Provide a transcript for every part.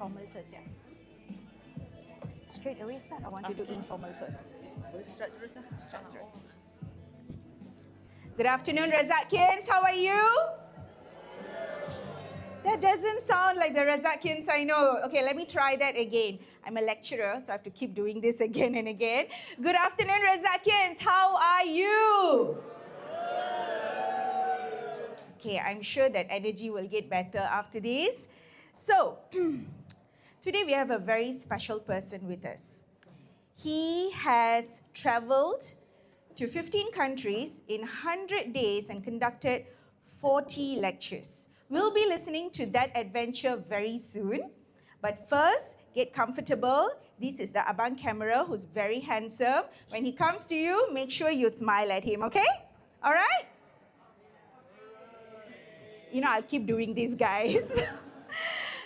formal first, yeah? Straight away start, I want to do informal first. Start terus lah. Start terus. Good afternoon, Razakians. How are you? That doesn't sound like the Razakians I know. Okay, let me try that again. I'm a lecturer, so I have to keep doing this again and again. Good afternoon, Razakians. How are you? Okay, I'm sure that energy will get better after this. So, today we have a very special person with us. He has traveled to 15 countries in 100 days and conducted 40 lectures. We'll be listening to that adventure very soon. But first, get comfortable. This is the Abang camera who's very handsome. When he comes to you, make sure you smile at him, okay? All right? You know, I'll keep doing this, guys.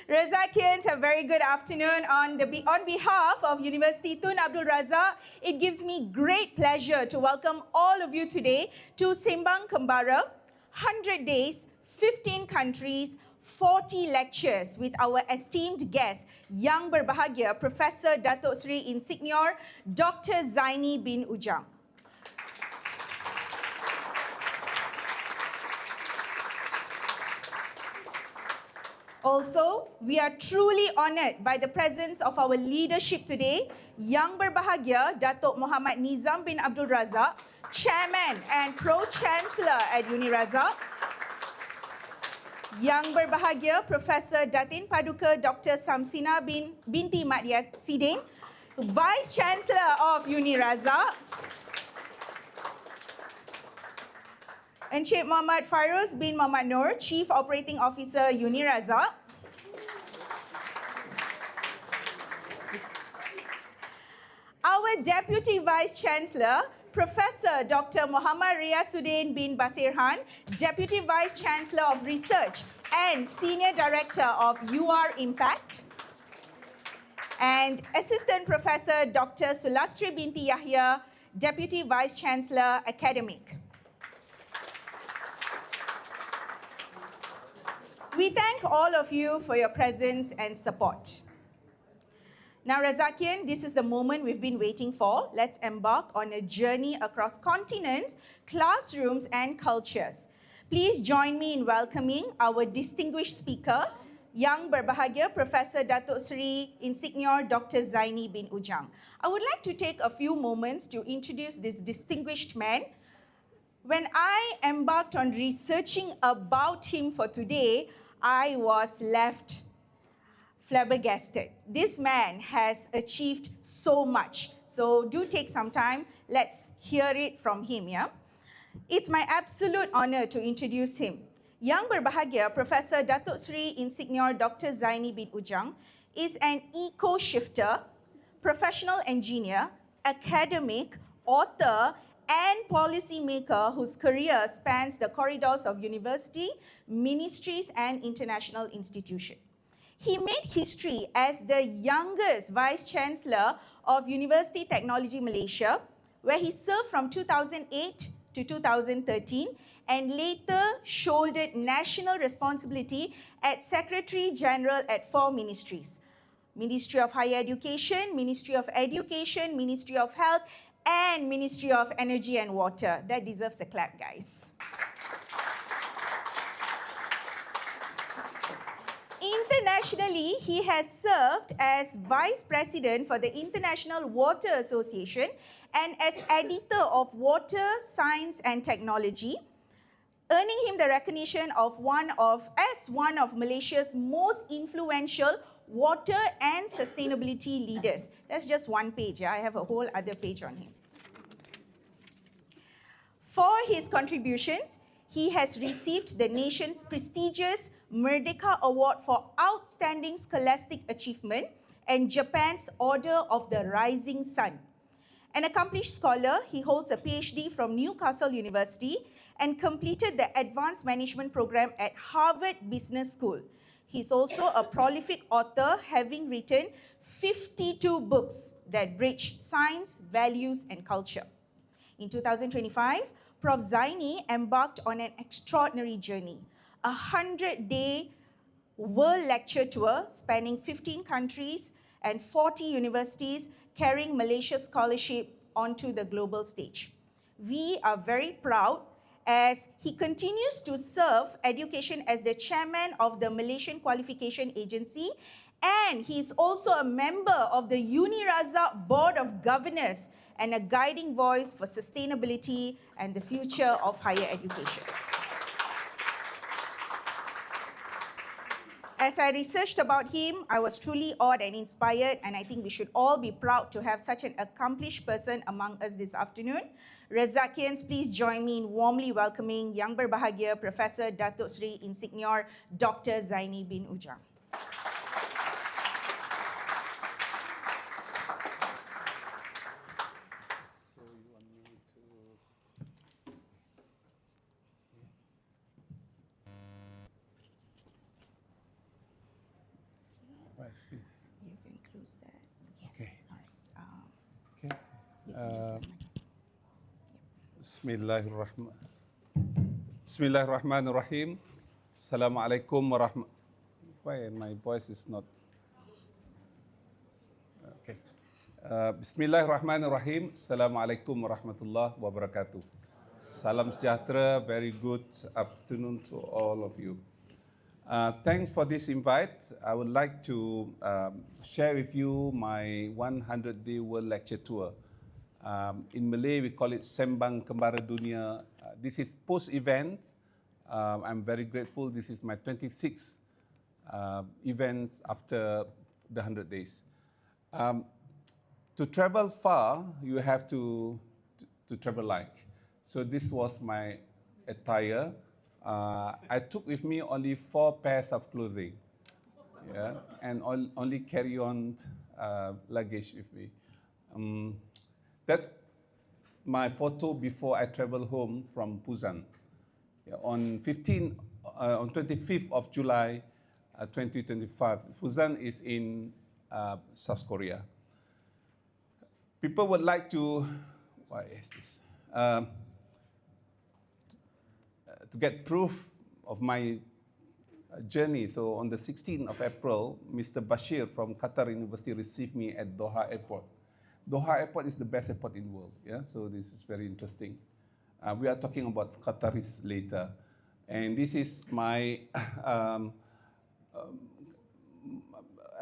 Razakians, a very good afternoon. On behalf of University Tun Abdul Razak, it gives me great pleasure to welcome all of you today to Sembang Kembara, 100 days, 15 countries, 40 lectures with our esteemed guest, Yang Berbahagia, Professor Dato Seri Insignor, Dr. Zaini bin Ujang. Also, we are truly honoured by the presence of our leadership today, Yang Berbahagia, Dato Muhammad Nizam bin Abdul Razak, Chairman and Pro-Chancellor at Uni Razak, Yang Berbahagia, Professor Datin Paduka Dr. Samsina binti Mat Yasidin, Vice Chancellor of Uni Razak, Encik Muhammad Fairuz bin Muhammad Noor, Chief Operating Officer Uni Razak, our Deputy Vice Chancellor, Professor Dr. Muhammad Riyasuddin bin Basirhan, Deputy Vice Chancellor of Research and Senior Director of UR Impact, and Assistant Professor Dr. Sulastri binti Yahya, Deputy Vice Chancellor Academic. We thank all of you for your presence and support. Now, Razakian, this is the moment we've been waiting for. Let's embark on a journey across continents, classrooms, and cultures. Please join me in welcoming our distinguished speaker, Yang Berbahagia, Professor Dato Seri Insignor Dr. Zaini bin Ujang. I would like to take a few moments to introduce this distinguished man. When I embarked on researching about him for today, I was left flabbergasted. This man has achieved so much. So do take some time. Let's hear it from him, yeah? It's my absolute honor to introduce him. Yang Berbahagia, Professor Dato Seri Insignor Dr. Zaini bin Ujang is an eco-shifter, professional engineer, academic, author, and policymaker whose career spans the corridors of university, ministries, and international institutions. He made history as the youngest Vice Chancellor of University Technology Malaysia, where he served from 2008 to 2013 and later shouldered national responsibility as Secretary General at 4 ministries: Ministry of Higher Education, Ministry of Education, Ministry of Health, and Ministry of Energy and Water. That deserves a clap, guys. Internationally, he has served as Vice President for the International Water Association and as Editor of Water, Science and Technology, earning him the recognition of one of Malaysia's most influential water and sustainability leaders. That's just one page. I have a whole other page on him. For his contributions, he has received the nation's prestigious Merdeka Award for Outstanding Scholastic Achievement and Japan's Order of the Rising Sun. An accomplished scholar, he holds a PhD from Newcastle University and completed the Advanced Management Program at Harvard Business School. He's also a prolific author, having written 52 books that bridge science, values, and culture. In 2025, Prof. Zaini embarked on an extraordinary journey, a 100-day world lecture tour spanning 15 countries and 40 universities, carrying Malaysia's scholarship onto the global stage. We are very proud as he continues to serve education as the chairman of the Malaysian Qualification Agency, and he is also a member of the Uniraza Board of Governors and a guiding voice for sustainability and the future of higher education. As I researched about him, I was truly awed and inspired, and I think we should all be proud to have such an accomplished person among us this afternoon. Rezakians, please join me in warmly welcoming Yang Berbahagia Professor Dato Seri Insignor Dr. Zaini bin Ujang. This. You can close that. Yes. Okay. All right. Okay. You can use this microphone. Bismillahirrahmanirrahim. Assalamualaikum warahmatullahi. Why my voice is not? Okay. Bismillahirrahmanirrahim. Assalamualaikum warahmatullahi wabarakatuh. Salam sejahtera. Very good afternoon to all of you. Thanks for this invite. I would like to share with you my 100-day world lecture tour. In Malay, we call it Sembang Kembara Dunia. This is post-event. I'm very grateful. This is my 26th events after the 100 days. To travel far, you have to travel light. So this was my attire. I took with me only 4 pairs of clothing, and only carry on luggage with me. That's my photo before I travel home from Busan. On 25th of July, 2025. Busan is in South Korea. People would like to, what is this? To get proof of my journey. So on the 16th of April, Mr. Bashir from Qatar University received me at Doha Airport. Doha Airport is the best airport in the world. Yeah, so this is very interesting. We are talking about Qataris later. And this is my,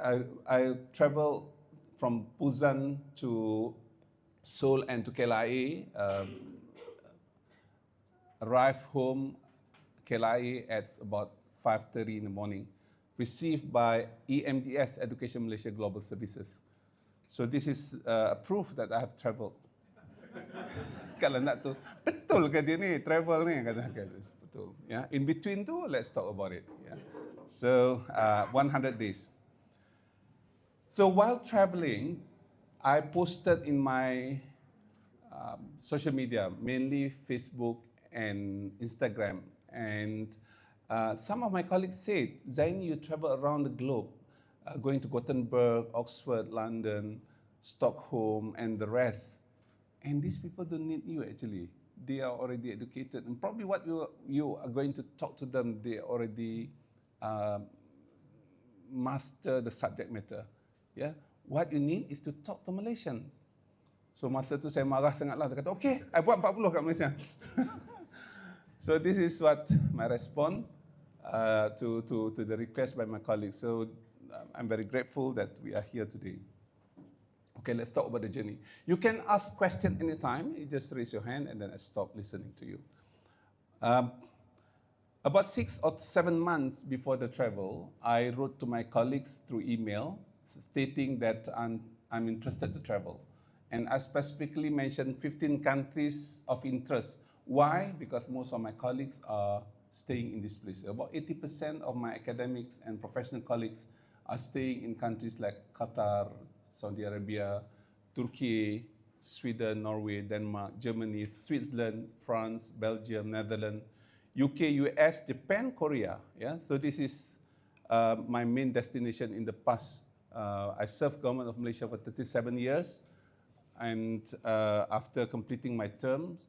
I traveled from Busan to Seoul and to KLIA, arrived home, KLIA at about 5:30 in the morning, received by EMGS, Education Malaysia Global Services. So this is proof that I have traveled. Kalau nak tu, betul ke dia ni travel ni? Kata betul. Yeah. In between tu, let's talk about it. Yeah. So 100 days. So while traveling, I posted in my social media, mainly Facebook and Instagram. And some of my colleagues said, Zaini, you travel around the globe, going to Gothenburg, Oxford, London, Stockholm, and the rest. And these people don't need you actually. They are already educated. And probably what you are going to talk to them, they already master the subject matter. Yeah? What you need is to talk to Malaysians. So masa tu saya marah sangatlah. Saya kata, okay, I buat 40 kat Malaysia. So this is what my response to the request by my colleagues. So I'm very grateful that we are here today. Okay, let's talk about the journey. You can ask questions anytime. You just raise your hand and then I stop listening to you. About 6 or 7 months before the travel, I wrote to my colleagues through email stating that I'm interested to travel. And I specifically mentioned 15 countries of interest. Why? Because most of my colleagues are staying in this place. About 80% of my academics and professional colleagues are staying in countries like Qatar, Saudi Arabia, Turkey, Sweden, Norway, Denmark, Germany, Switzerland, France, Belgium, Netherlands, UK, US, Japan, Korea. Yeah? So this is my main destination in the past. I served government of Malaysia for 37 years. And after completing my terms,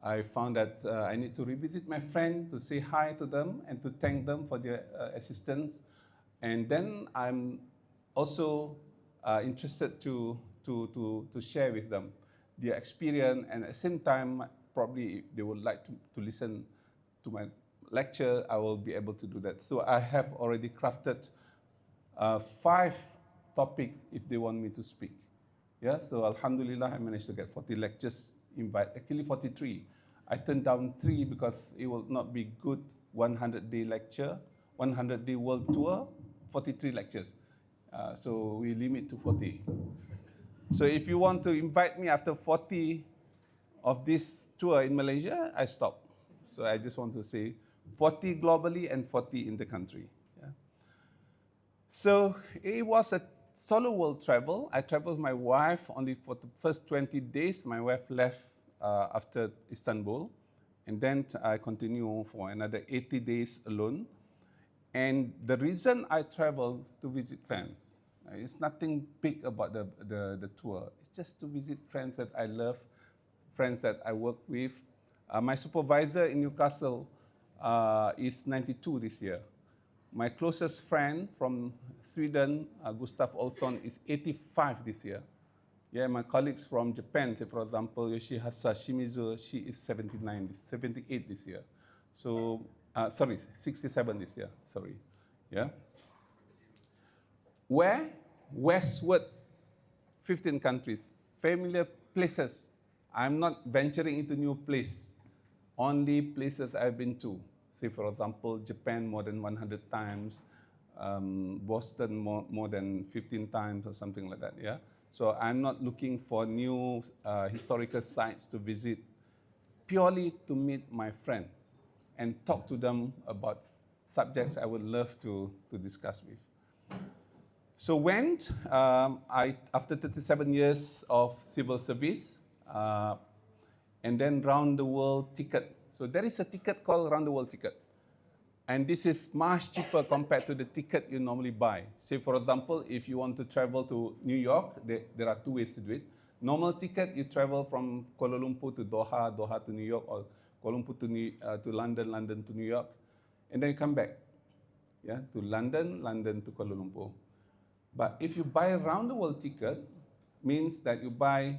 I found that I need to revisit my friend, to say hi to them and to thank them for their assistance And then I'm also interested to share with them their experience, and at the same time, probably they would like to listen to my lecture, I will be able to do that. So I have already crafted 5 topics if they want me to speak. Yeah, so Alhamdulillah, I managed to get 40 lectures invite, actually 43. I turned down 3 because it will not be good 100-day lecture, 100-day world tour, 43 lectures. So we limit to 40. So if you want to invite me after 40 of this tour in Malaysia, I stop. So I just want to say 40 globally and 40 in the country. Yeah. So it was a solo world travel. I traveled with my wife only for the first 20 days. My wife left after Istanbul. And then I continue for another 80 days alone. And the reason I travel to visit friends, it's nothing big about the tour. It's just to visit friends that I love, friends that I work with. My supervisor in Newcastle is 92 this year. My closest friend from Sweden, Gustav Olsson, is 85 this year. Yeah, my colleagues from Japan, say for example, Yoshihasa Shimizu, she is 78 this year. So, 67 this year, sorry. Yeah. Where? Westwards, 15 countries, familiar places. I'm not venturing into new place. Only places I've been to. Say, for example, Japan more than 100 times, Boston more than 15 times or something like that, yeah? So I'm not looking for new historical sites to visit, purely to meet my friends and talk to them about subjects I would love to discuss with. So when after 37 years of civil service, and then round the world ticket. So there is a ticket called round the world ticket. And this is much cheaper compared to the ticket you normally buy. Say, for example, if you want to travel to New York, there are 2 ways to do it. Normal ticket, you travel from Kuala Lumpur to Doha, Doha to New York, or Kuala Lumpur to London, London to New York, and then you come back, yeah, to London, London to Kuala Lumpur. But if you buy a round the world ticket, means that you buy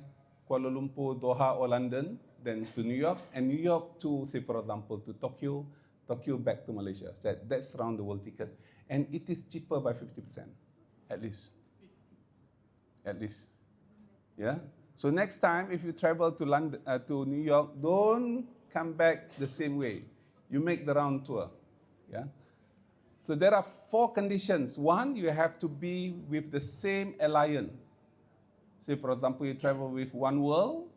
Kuala Lumpur, Doha, or London, then to New York, and New York to, say for example, to Tokyo, Tokyo back to Malaysia. So that's round the world ticket. And it is cheaper by 50%, at least. At least. Yeah? So next time, if you travel to London, to New York, don't come back the same way. You make the round tour. Yeah? So there are 4 conditions. 1, you have to be with the same alliance. Say, for example, you travel with One World,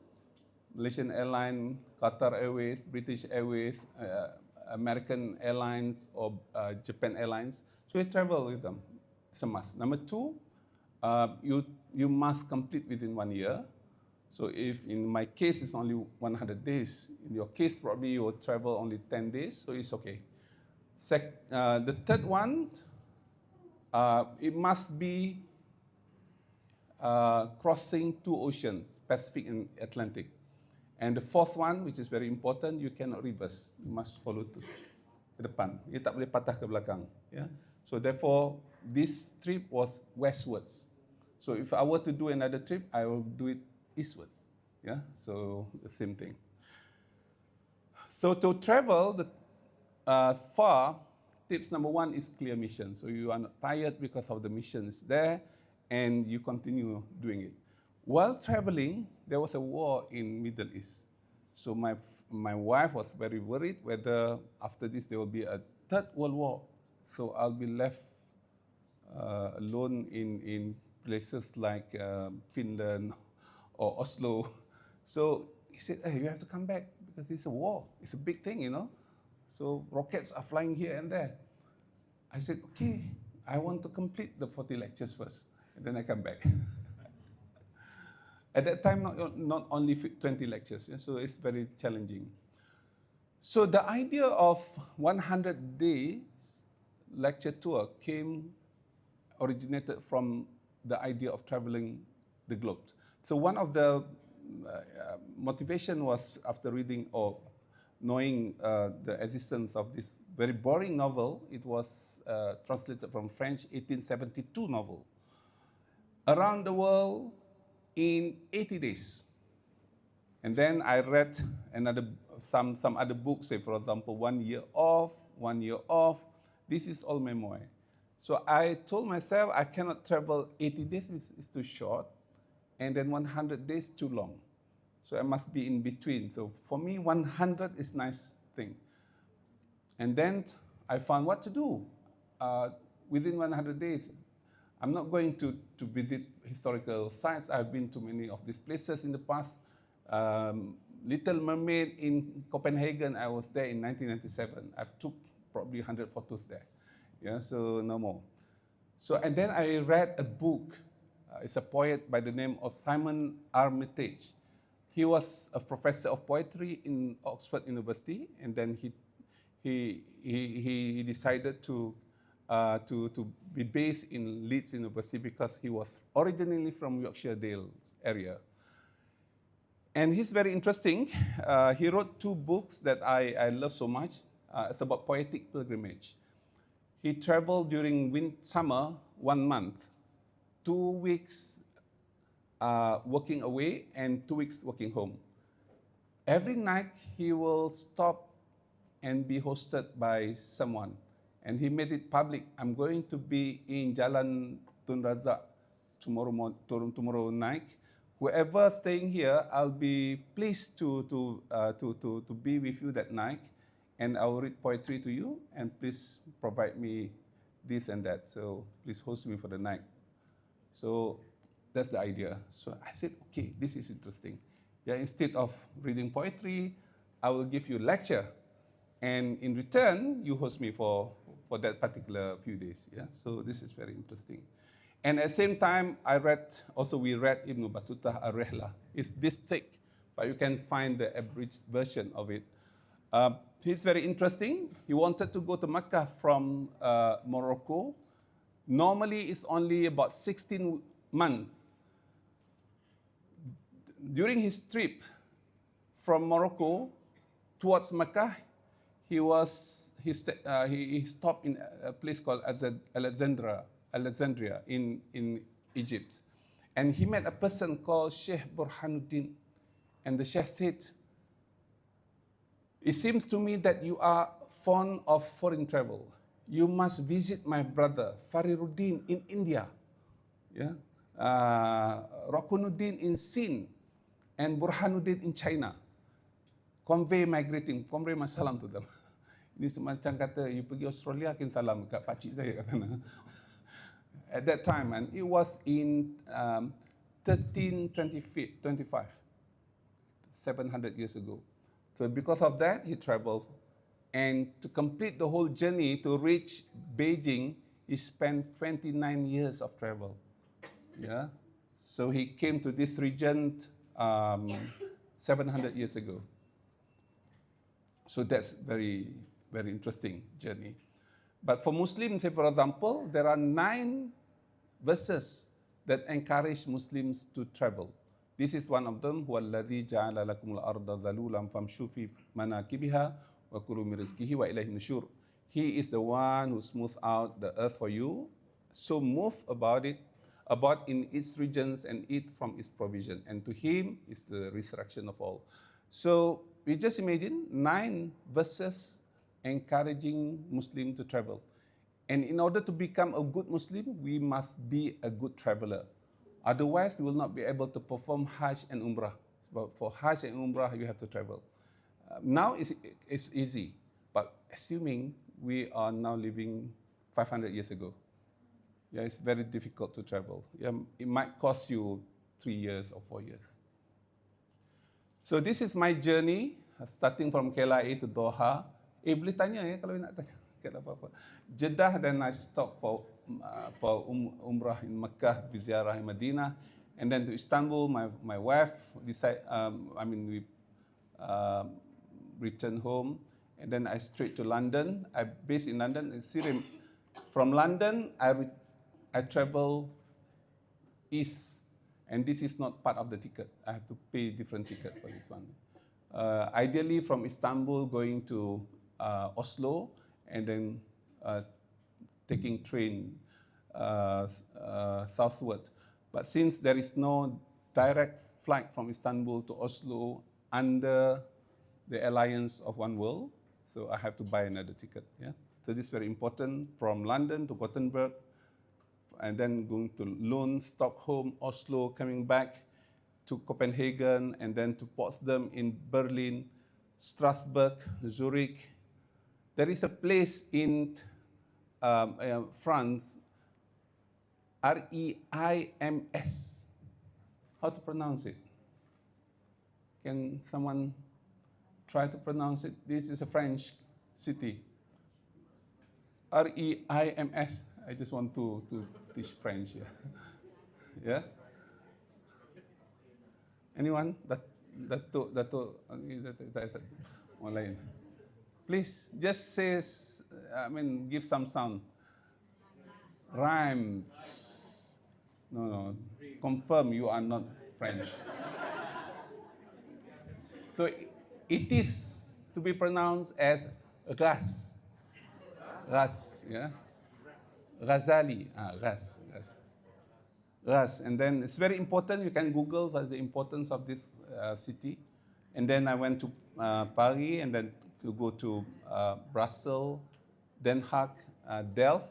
Malaysian Airlines, Qatar Airways, British Airways, American Airlines, or Japan Airlines. So you travel with them. It's a must. Number 2, you must complete within 1 year. So if in my case it's only 100 days, in your case probably you will travel only 10 days, so it's okay. The third one, it must be crossing 2 oceans, Pacific and Atlantic. And the 4th one, which is very important, you cannot reverse. You must follow to depan. You tak boleh patah ke belakang. Yeah? So therefore, this trip was westwards. So if I were to do another trip, I will do it eastwards. Yeah? So the same thing. So to travel far, tips number 1 is clear mission. So you are not tired because of the missions there, and you continue doing it. While traveling, there was a war in Middle East. So my wife was very worried whether after this there will be a 3rd World War. So I'll be left alone in places like Finland or Oslo. So he said, hey, you have to come back because it's a war. It's a big thing, you know. So rockets are flying here and there. I said, okay, I want to complete the 40 lectures first, and then I come back. At that time, not only 20 lectures, yeah, so it's very challenging. So the idea of 100 days lecture tour originated from the idea of traveling the globe. So one of the motivation was after reading or knowing the existence of this very boring novel. It was translated from French, 1872 novel. Around the World in 80 Days. And then I read some other books, say for example, 1 Year Off, 1 Year Off. This is all memoir. So I told myself I cannot travel 80 days, it's too short, and then 100 days too long. So I must be in between. So for me, 100 is nice thing. And then I found what to do within 100 days. I'm not going to visit historical sites. I've been to many of these places in the past. Little Mermaid in Copenhagen, I was there in 1997. I took probably 100 photos there. Yeah, so no more. So, and then I read a book. It's a poet by the name of Simon Armitage. He was a professor of poetry in Oxford University, and then he decided to be based in Leeds University because he was originally from Yorkshire Dales area. And he's very interesting. He wrote 2 books that I love so much. It's about poetic pilgrimage. He traveled during summer 1 month, 2 weeks working away and 2 weeks working home. Every night he will stop and be hosted by someone. And he made it public. I'm going to be in Jalan Tun Razak tomorrow night. Whoever staying here, I'll be pleased to be with you that night, and I will read poetry to you, and please provide me this and that. So please host me for the night. So that's the idea. So I said, okay, this is interesting. Yeah, instead of reading poetry, I will give you lecture, and in return, you host me for that particular few days. Yeah, so this is very interesting. And at the same time, we read Ibn Battuta Ar-Rihla. It's this thick, but you can find the abridged version of it. He's very interesting. He wanted to go to Mecca from Morocco. Normally, it's only about 16 months. During his trip from Morocco towards Mecca, he stopped in a place called Alexandria in Egypt. And he met a person called Sheikh Burhanuddin. And the Sheikh said, it seems to me that you are fond of foreign travel. You must visit my brother, Fariruddin, in India. Yeah? Rakunuddin in Sin, and Burhanuddin in China. Convey my salam to them. Ini semacam kata, you pergi Australia, kirim salam kat pakcik saya katanya. At that time, and it was in 1325, 700 years ago. So because of that, he traveled. And to complete the whole journey to reach Beijing, he spent 29 years of travel. Yeah. So he came to this region 700 years ago. So that's very, very interesting journey. But for Muslims, say for example, there are 9 verses that encourage Muslims to travel. This is one of them. هُوَ الَّذِي جَعَلَ لَكُمُ الْأَرْضَ ذَلُولًا فَامْشُوا فِي مَنَاكِبِهَا وَكُلُوا مِنْ رِزْقِهِ وَإِلَيْهِ النُّشُورُ. He is the one who smooths out the earth for you. So move about in its regions and eat from its provision. And to him is the resurrection of all. So we just imagine 9 verses encouraging Muslims to travel. And in order to become a good Muslim, we must be a good traveler. Otherwise, we will not be able to perform Hajj and Umrah. But for Hajj and Umrah, you have to travel. Now it's easy, but assuming we are now living 500 years ago, yeah, it's very difficult to travel. Yeah, it might cost you 3 years or 4 years. So this is my journey, starting from KLIA to Doha. Boleh tanya ya kalau nak tanya. Apa-apa. Jeddah, then I stopped for Umrah in Mecca, ziarah in Medina, and then to Istanbul. My wife we returned home, and then I straight to London. I based in London, in Seri. From London, I travel east, and this is not part of the ticket. I have to pay different ticket for this one. Ideally, from Istanbul going to Oslo, and then taking train southward. But since there is no direct flight from Istanbul to Oslo under the alliance of One World, so I have to buy another ticket. Yeah, so this is very important, from London to Gothenburg, and then going to Lund, Stockholm, Oslo, coming back to Copenhagen, and then to Potsdam in Berlin, Strasbourg, Zurich. There is a place in France, Reims. How to pronounce it? Can someone try to pronounce it? This is a French city. Reims. I just want to teach French here. Yeah? Anyone? Dato, online. Please, just say, give some sound. Rhymes. No. Confirm you are not French. So it is to be pronounced as ras. Ras, yeah? Ghazali, ras. Ras, and then it's very important. You can Google the importance of this city. And then I went to Paris, and then to go to Brussels, Den Haag, Delft,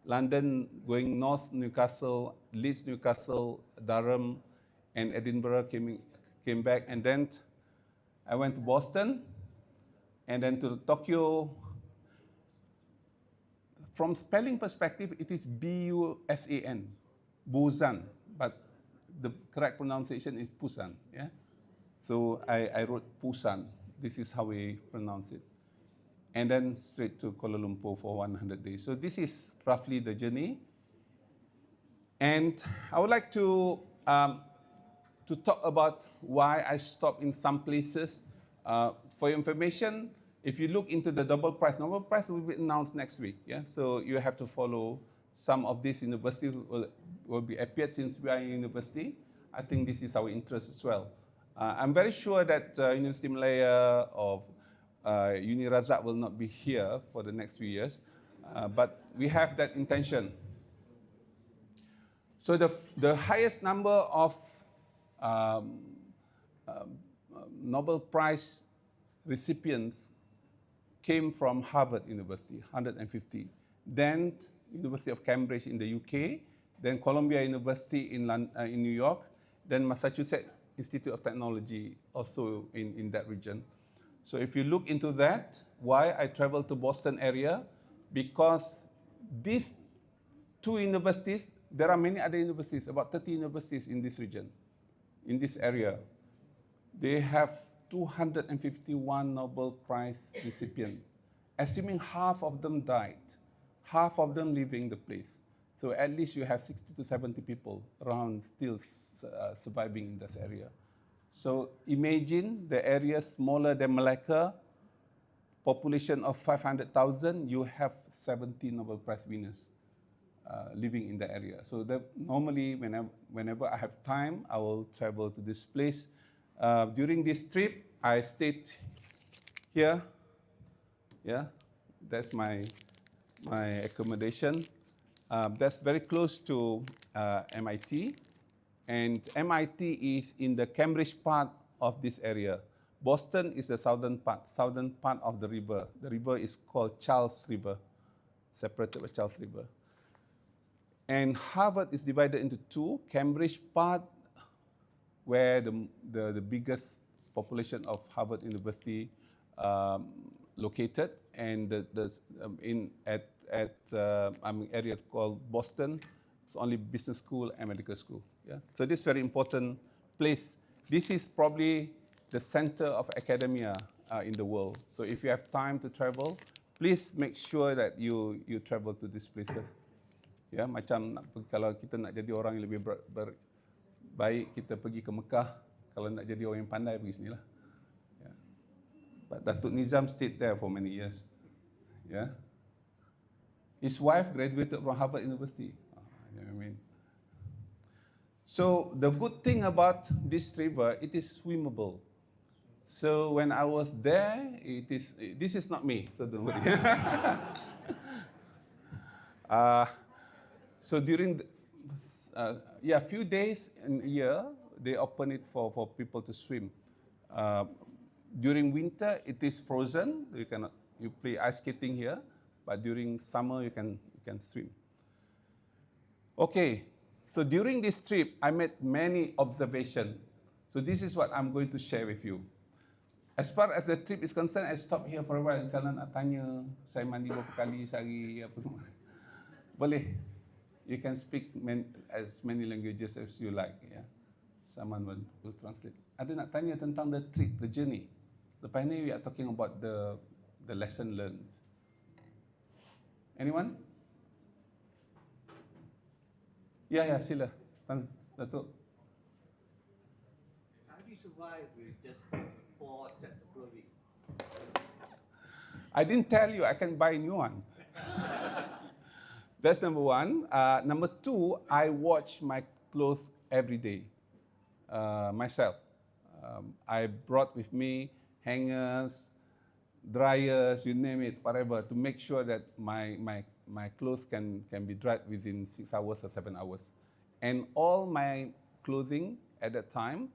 London, going north, Newcastle, Leeds, Newcastle, Durham, and Edinburgh, came back. And then I went to Boston, and then to Tokyo. From spelling perspective, it is B-U-S-A-N, Busan, but the correct pronunciation is Busan, yeah? So I wrote Busan. This is how we pronounce it. And then straight to Kuala Lumpur for 100 days. So this is roughly the journey. And I would like to talk about why I stopped in some places. For your information, if you look into the Nobel Prize will be announced next week. Yeah, so you have to follow some of these universities will be appeared since we are in university. I think this is our interest as well. I'm very sure that University Malaya or Uni Razak will not be here for the next few years, but we have that intention. So the highest number of Nobel Prize recipients came from Harvard University, 150. Then University of Cambridge in the UK, then Columbia University in New York, then Massachusetts Institute of Technology also in that region. So if you look into that, why I traveled to Boston area, because these two universities, there are many other universities, about 30 universities in this region, in this area. They have 251 Nobel Prize recipients, assuming half of them died, half of them leaving the place. So at least you have 60 to 70 people around still surviving in this area. So imagine the area smaller than Malacca, population of 500,000, you have 70 Nobel Prize winners living in the area. So that normally, whenever I have time, I will travel to this place. During this trip, I stayed here. Yeah, that's my accommodation. That's very close to MIT. And MIT is in the Cambridge part of this area. Boston is the southern part of the river. The river is called Charles River, separated by Charles River. And Harvard is divided into two. Cambridge part, where the biggest population of Harvard University located, and area called Boston, it's only business school and medical school. Yeah, so this is very important place. This is probably the center of academia in the world. So if you have time to travel, please make sure that you travel to these places. Ya, macam kalau kita nak jadi orang yang lebih baik, kita pergi ke Mekah. Kalau nak jadi orang yang pandai, pergi sinilah. Yeah. But Datuk Nizam stayed there for many years. Yeah. His wife graduated from Harvard University. You know what I mean? So the good thing about this river, it is swimmable. So when I was there, this is not me, so don't worry. Uh, so during, few days in a year, they open it for people to swim. Uh, during winter, it is frozen. You play ice skating here, but during summer, you can swim. Okay, so during this trip, I made many observations. So this is what I'm going to share with you. As far as the trip is concerned, I stopped here for a while. Kalian nak tanya, saya mandi berapa kali sehari, apa semua. Boleh. You can speak as many languages as you like. Yeah. Someone will translate. Ada nak tanya tentang the trip, the journey. Lepas ni we are talking about the lesson learned. Anyone? Ya, sila. Dato. How do you survive with just 4 sets of clothing? I didn't tell you I can buy a new one. That's number one. Number two, I wash my clothes every day myself. I brought with me hangers, dryers, you name it, whatever, to make sure that my clothes can be dried within 6 hours or 7 hours. And all my clothing at that time,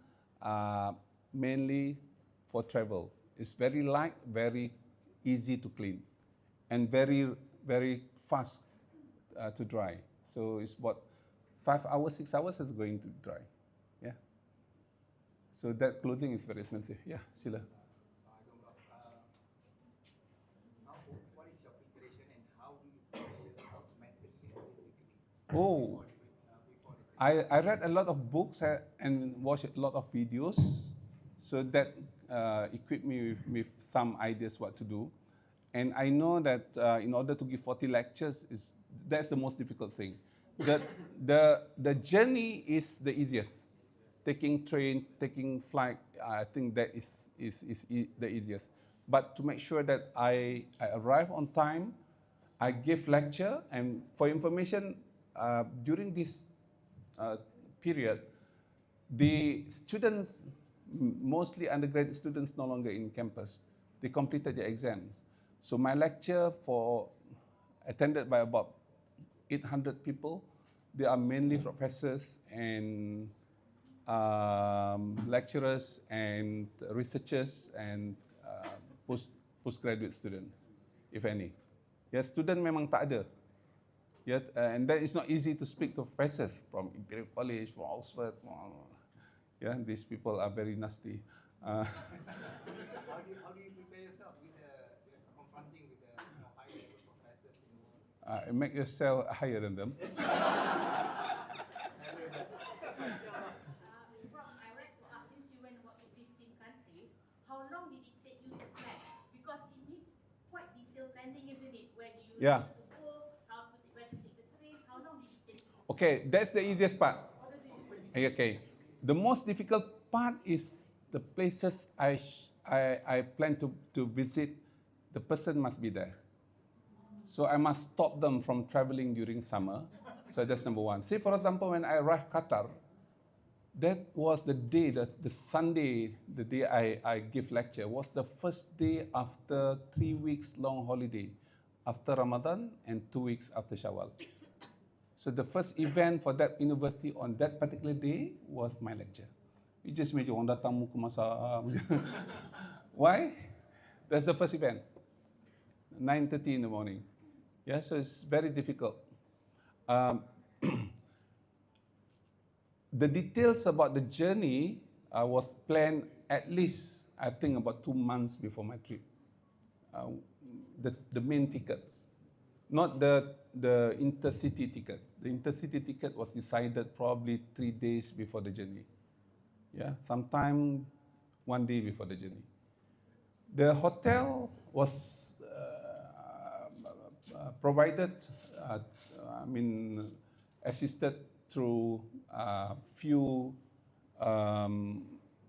mainly for travel. It's very light, very easy to clean, and very, very fast to dry. So it's about 5 hours, 6 hours is going to dry. Yeah. So that clothing is very expensive. Yeah, Sila. What is your preparation and how do you prepare yourself mentally and physically? Oh, I read a lot of books and watched a lot of videos, so that equipped me with some ideas what to do. And I know that in order to give 40 lectures, that's the most difficult thing. The journey is the easiest. Taking train, taking flight, I think that is the easiest. But to make sure that I arrive on time, I give lecture, and for information, during this period, the students, mostly undergraduate students, no longer in campus. They completed their exams. So my lecture attended by about 800 people. They are mainly professors and lecturers and researchers and postgraduate students, if any. Ya, student memang tak ada. Yeah, and that is not easy to speak to professors from Imperial College, from Oxford. Yeah, these people are very nasty. How do you prepare yourself with confronting with the high level professors in the world? Make yourself higher than them. Prof, I read since you went about to 15 countries, how long did it take you to plan? Because it needs quite detailed planning, isn't it? Where do you Yeah. where to take the train? How long did it take you? Okay, that's the easiest part. Okay, the most difficult part is the places I plan to visit. The person must be there. So I must stop them from traveling during summer. So that's number one. Say, for example, when I arrived Qatar, that was the day, the Sunday, the day I give lecture, was the first day after 3 weeks long holiday, after Ramadan and 2 weeks after Shawwal. So the first event for that university on that particular day was my lecture. You just made orang datang muka masak. Why? That's the first event. 9:30 in the morning. Yeah, so it's very difficult. The details about the journey was planned at least, I think, about 2 months before my trip. The main tickets, not the intercity tickets. The intercity ticket was decided probably 3 days before the journey. Yeah, sometime 1 day before the journey. The hotel was provided, assisted through few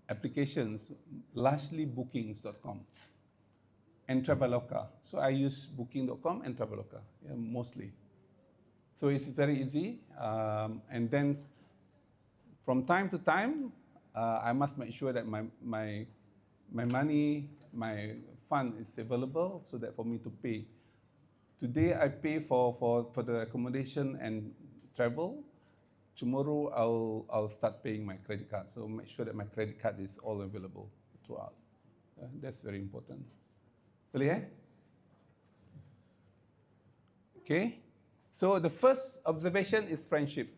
applications, largely bookings.com and Traveloka. So I use booking.com and Traveloka, yeah, mostly. So it's very easy. And then from time to time, I must make sure that my money, my fund is available so that for me to pay Today I pay for the accommodation and travel. Tomorrow I'll start paying my credit card. So make sure that my credit card is all available throughout. That's very important. Boleh eh? Okay. So the first observation is friendship.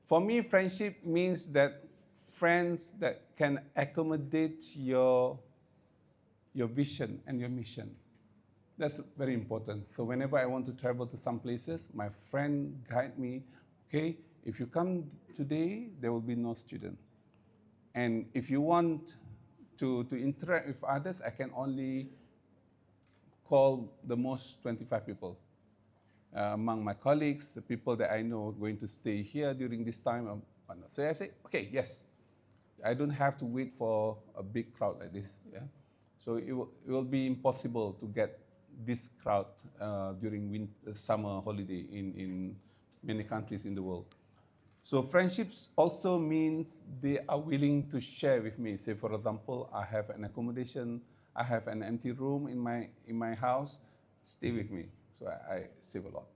For me, friendship means that friends that can accommodate your vision and your mission. That's very important. So whenever I want to travel to some places, my friend guide me, okay, if you come today, there will be no student. And if you want to interact with others, I can only call the most 25 people. Among my colleagues, the people that I know are going to stay here during this time. So I say, okay, yes. I don't have to wait for a big crowd like this. Yeah? So it will be impossible to get this crowd during summer holiday in many countries in the world. So friendships also means they are willing to share with me. Say, for example, I have an accommodation, I have an empty room in my house, stay with me. So I save a lot.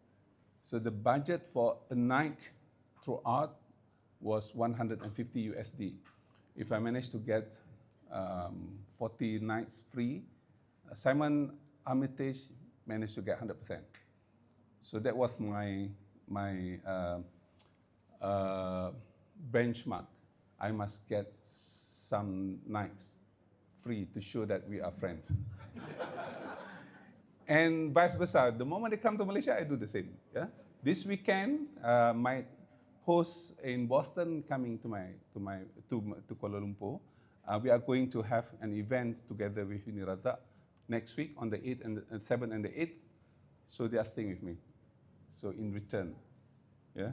So the budget for a night throughout was 150 USD. If I managed to get 40 nights free, Simon Armitage managed to get 100%. So that was my benchmark. I must get some nights free to show that we are friends. And vice versa. The moment they come to Malaysia, I do the same. Yeah. This weekend, my host in Boston coming to Kuala Lumpur. We are going to have an event together with Uniraza next week on the 8th and the 7th and the 8th. So they are staying with me. So in return, yeah.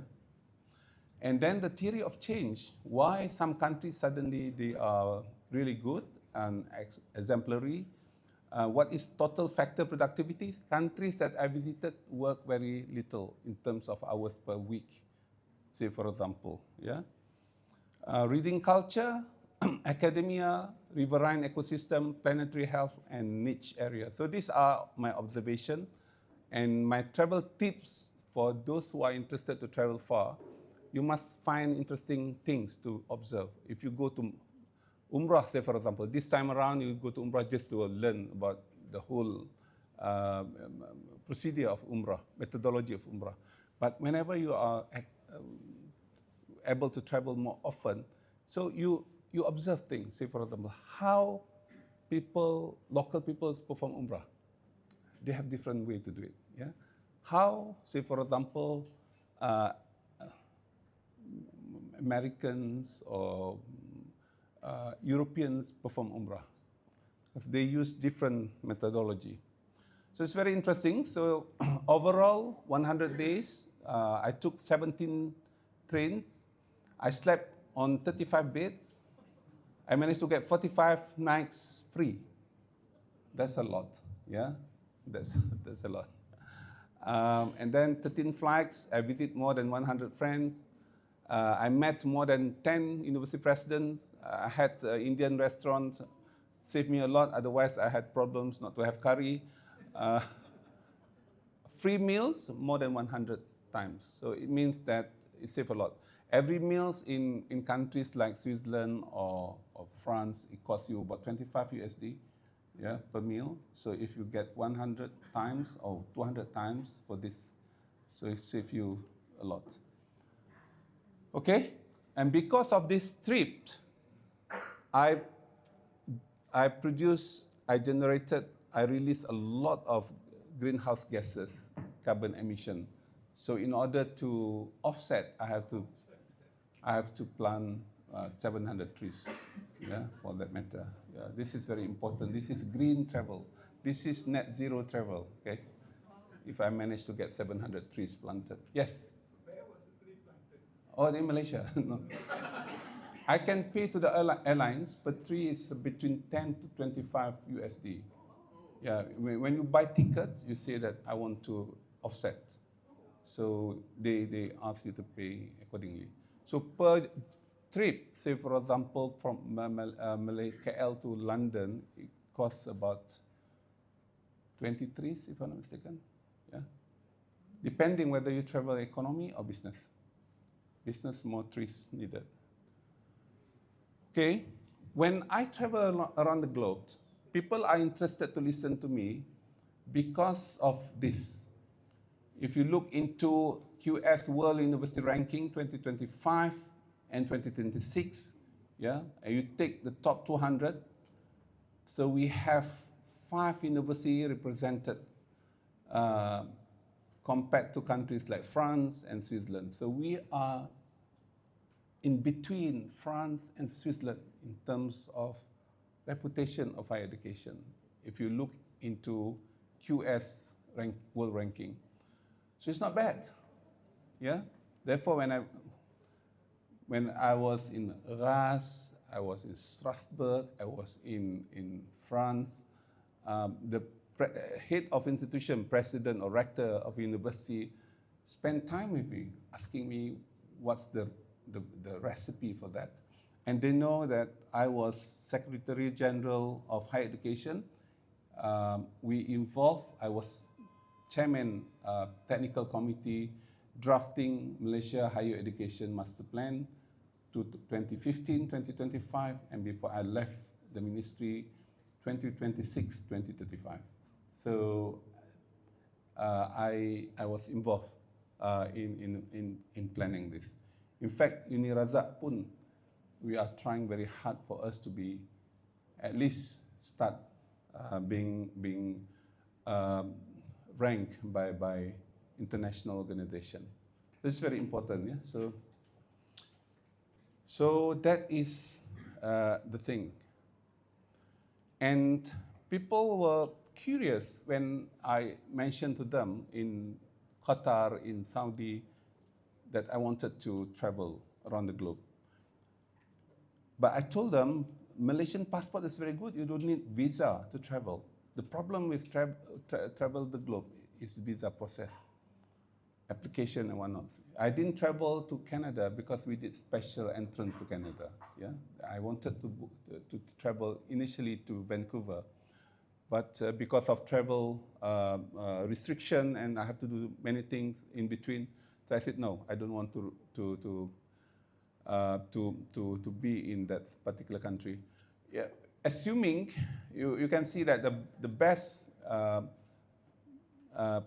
And then the theory of change. Why some countries suddenly they are really good and exemplary. What is total factor productivity? Countries that I visited work very little in terms of hours per week, say for example, yeah. Reading culture, academia, riverine ecosystem, planetary health, and niche area. So these are my observations and my travel tips for those who are interested to travel far. You must find interesting things to observe. If you go to Umrah, say for example, this time around you go to Umrah just to learn about the whole procedure of Umrah, methodology of Umrah. But whenever you are able to travel more often, so you observe things. Say for example, how local people perform Umrah. They have different way to do it. Yeah. How, say for example, Americans or Europeans perform Umrah, because they use different methodology. So it's very interesting. So overall, 100 days, I took 17 trains. I slept on 35 beds. I managed to get 45 nights free. That's a lot, yeah? That's a lot. And then 13 flights, I visit more than 100 friends. I met more than 10 university presidents. I had Indian restaurants, saved me a lot. Otherwise, I had problems not to have curry. Free meals, more than 100 times. So it means that it saves a lot. Every meal in countries like Switzerland or France, it costs you about 25 USD, yeah, per meal. So if you get 100 times or 200 times for this, so it saves you a lot. Okay, and because of this trip, I released a lot of greenhouse gases, carbon emission. So in order to offset, I have to plant 700 trees, yeah, for that matter. Yeah, this is very important. This is green travel. This is net zero travel, okay? If I manage to get 700 trees planted. Yes? Where was the tree planted? Oh, in Malaysia. No. I can pay to the airlines, but tree is between 10 to 25 USD. Yeah, when you buy tickets, you say that I want to offset. So they ask you to pay accordingly. So per trip, say for example, from KL to London, it costs about 20 trees, if I'm not mistaken. Yeah? Depending whether you travel economy or business. Business, more trees needed. Okay, when I travel around the globe, people are interested to listen to me because of this. If you look into QS World University Ranking 2025 and 2026, yeah, and you take the top 200, so we have 5 universities represented compared to countries like France and Switzerland. So we are in between France and Switzerland in terms of reputation of higher education. If you look into QS world ranking, so it's not bad. Yeah. Therefore, when I was in Reims, I was in Strasbourg, I was in France, the head of institution, president or rector of university, spent time with me, asking me what's the recipe for that. And they know that I was Secretary General of Higher Education. I was chairman technical committee drafting Malaysia Higher Education Master Plan to 2015, 2025, and before I left the ministry, 2026, 2035. So I was involved in planning this. In fact, Uni Razak pun, we are trying very hard for us to be, at least start being ranked by international organization. This is very important, yeah. So that is the thing. And people were curious when I mentioned to them in Qatar, in Saudi, that I wanted to travel around the globe. But I told them, Malaysian passport is very good. You don't need visa to travel. The problem with travel the globe is visa process, application and whatnot. I didn't travel to Canada because we did special entrance to Canada. Yeah, I wanted to travel initially to Vancouver, but because of travel restriction and I have to do many things in between, so I said no, I don't want to be in that particular country. Yeah, assuming you can see that the best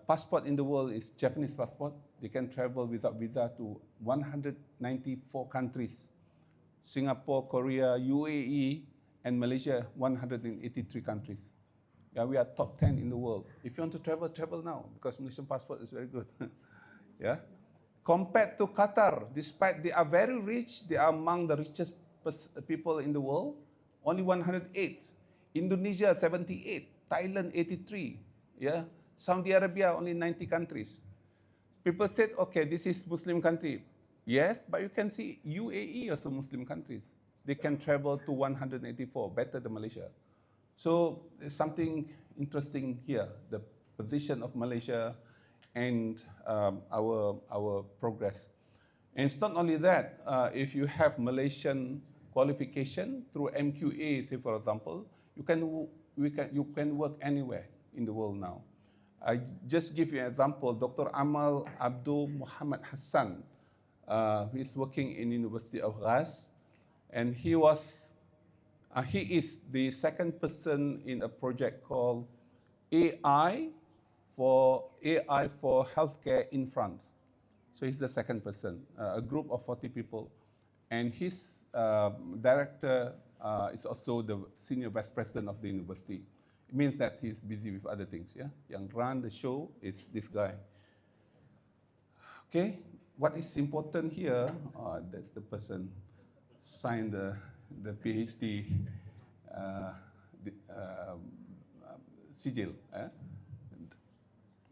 passport in the world is Japanese passport. They can travel without visa to 194 countries. Singapore, Korea, UAE, and Malaysia, 183 countries. Yeah, we are top 10 in the world. If you want to travel, travel now, because Malaysian passport is very good. Yeah. Compared to Qatar, despite they are very rich, they are among the richest people in the world, only 108. Indonesia, 78. Thailand, 83. Yeah. Saudi Arabia, only 90 countries. People said, okay, this is Muslim country. Yes, but you can see UAE also Muslim countries. They can travel to 184, better than Malaysia. So there's something interesting here, the position of Malaysia and our progress. And it's not only that, if you have Malaysian qualification through MQA, say for example, you can work anywhere in the world now. I just give you an example. Dr. Amal Abdul Muhammad Hassan, who is working in University of Ras, and he is the second person in a project called AI for healthcare in France. So he's the second person, a group of 40 people. And his director is also the senior vice president of the university. It means that he's busy with other things, yeah? Yang run the show is this guy. Okay, what is important here, that's the person signed the PhD sigil.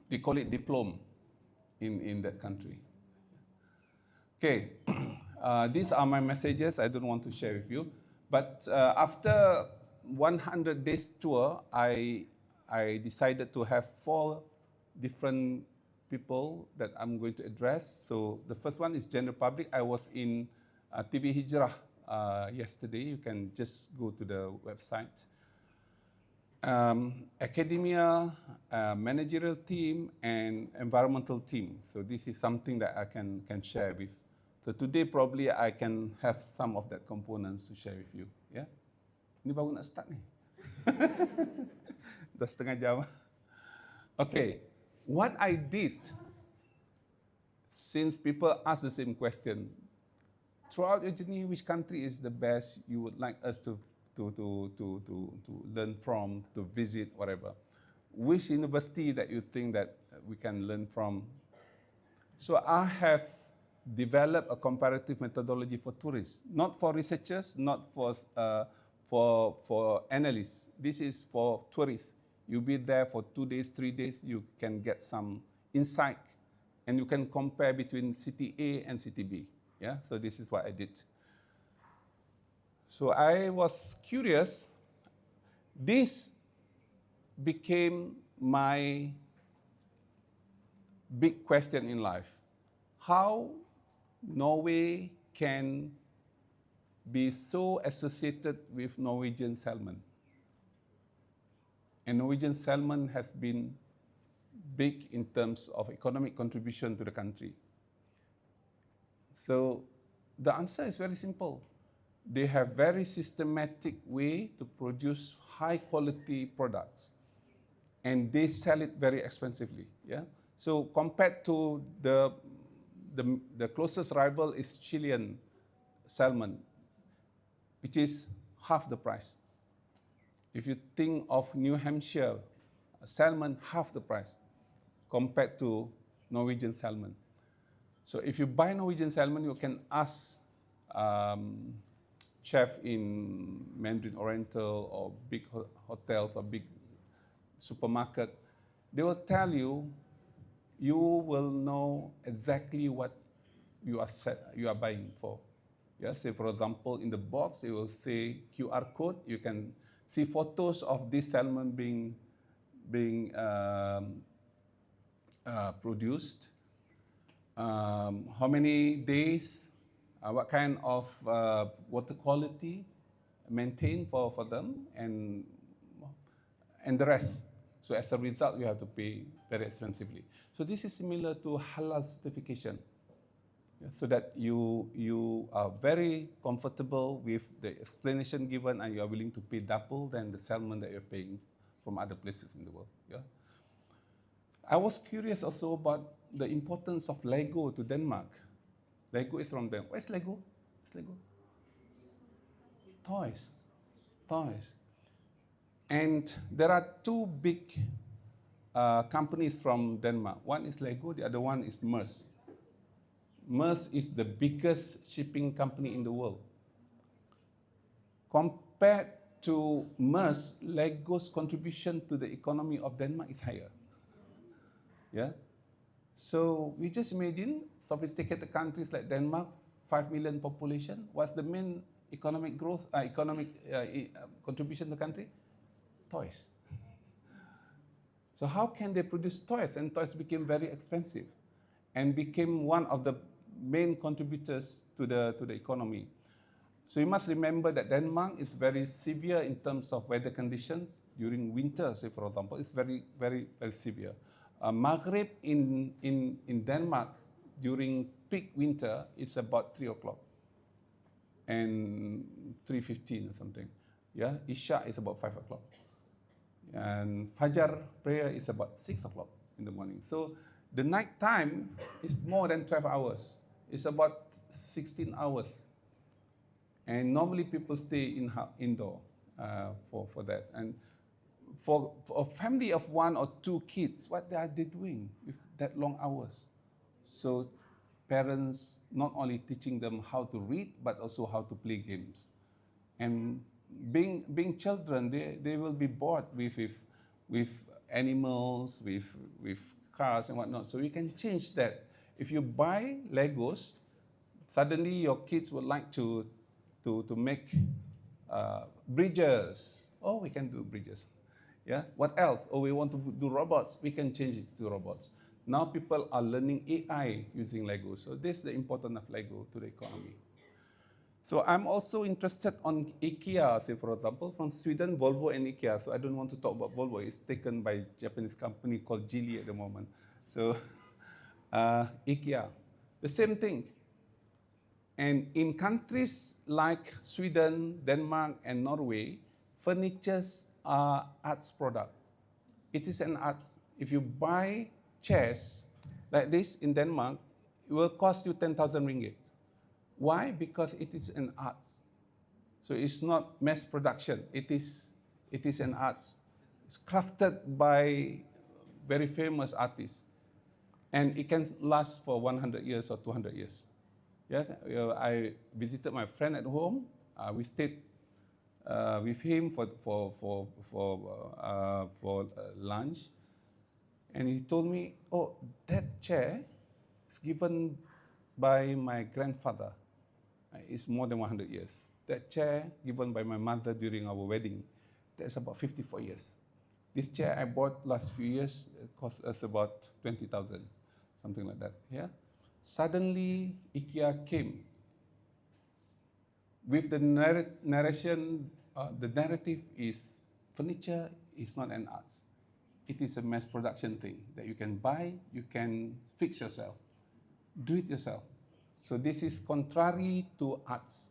They call it diploma in that country. Okay, these are my messages. I don't want to share with you. But after 100 days tour, I decided to have 4 different people that I'm going to address. So the first one is general public. I was in TV Hijrah yesterday. You can just go to the website. Academia a managerial team and environmental team. So this is something that I can share with. So today probably I can have some of that components to share with you. Yeah. Ini baru nak start ni. Dah setengah jam. Okay. What I did, since people ask the same question, throughout your journey, which country is the best you would like us to learn from, to visit, whatever? Which university that you think that we can learn from? So I have developed a comparative methodology for tourists, not for researchers, not for analysts. This is for tourists. You'll be there for 2 days, 3 days. You can get some insight, and you can compare between city A and city B. Yeah, so this is what I did. So I was curious. This became my big question in life. How Norway can be so associated with Norwegian salmon. And Norwegian salmon has been big in terms of economic contribution to the country. So the answer is very simple. They have very systematic way to produce high quality products, and they sell it very expensively. Yeah. So compared to the closest rival is Chilean salmon, which is half the price. If you think of New Hampshire salmon, half the price compared to Norwegian salmon. So if you buy Norwegian salmon, you can ask chef in Mandarin Oriental or big hotels or big supermarket. They will tell you, you will know exactly what you are buying for. Yeah, say for example, in the box, it will say QR code. You can see photos of this salmon being produced. How many days, what kind of water quality maintained for them, and the rest. So as a result, you have to pay very expensively. So this is similar to halal certification, so that you are very comfortable with the explanation given, and you are willing to pay double than the salmon that you're paying from other places in the world. Yeah. I was curious also about the importance of Lego to Denmark. Lego is from them. Where's Lego? Where's Lego? Toys. And there are two big companies from Denmark. One is Lego, the other one is Maersk. Maersk is the biggest shipping company in the world. Compared to Maersk, Lego's contribution to the economy of Denmark is higher. Yeah. So we just imagine sophisticated countries like Denmark, 5 million population. What's the main economic growth, contribution to the country? Toys. So how can they produce toys? And toys became very expensive and became one of the main contributors to the economy. So you must remember that Denmark is very severe in terms of weather conditions during winter, say for example, it's very, very, very severe. Maghrib in Denmark during peak winter is about 3 o'clock and 3:15 or something. Yeah, Isha is about 5 o'clock. And Fajr prayer is about 6 o'clock in the morning. So the night time is more than 12 hours. It's about 16 hours. And normally people stay indoor for that. And for a family of 1 or 2 kids, what are they doing with that long hours? So parents not only teaching them how to read, but also how to play games. And being children, they will be bored with animals, with cars and whatnot. So you can change that. If you buy Legos, suddenly your kids would like to make bridges. Oh, we can do bridges. Yeah. What else? Oh, we want to do robots. We can change it to robots. Now people are learning AI using Lego. So this is the importance of Lego to the economy. So I'm also interested on IKEA, say for example, from Sweden, Volvo and IKEA. So I don't want to talk about Volvo. It's taken by a Japanese company called Geely at the moment. So IKEA, the same thing. And in countries like Sweden, Denmark, and Norway, furnitures are arts product. It is an art. If you buy chairs like this in Denmark, it will cost you 10,000 ringgit. Why? Because it is an art. So it's not mass production. It is an art. It's crafted by very famous artists, and it can last for 100 years or 200 years. Yeah, I visited my friend at home. We stayed with him for lunch, and he told me, "Oh, that chair is given by my grandfather. It's more than 100 years. That chair given by my mother during our wedding, that's about 54 years. This chair I bought last few years, it cost us about 20,000, something like that. Yeah. Suddenly, IKEA came with the narration. The narrative is furniture is not an art. It is a mass production thing that you can buy, you can fix yourself, do it yourself. So this is contrary to arts.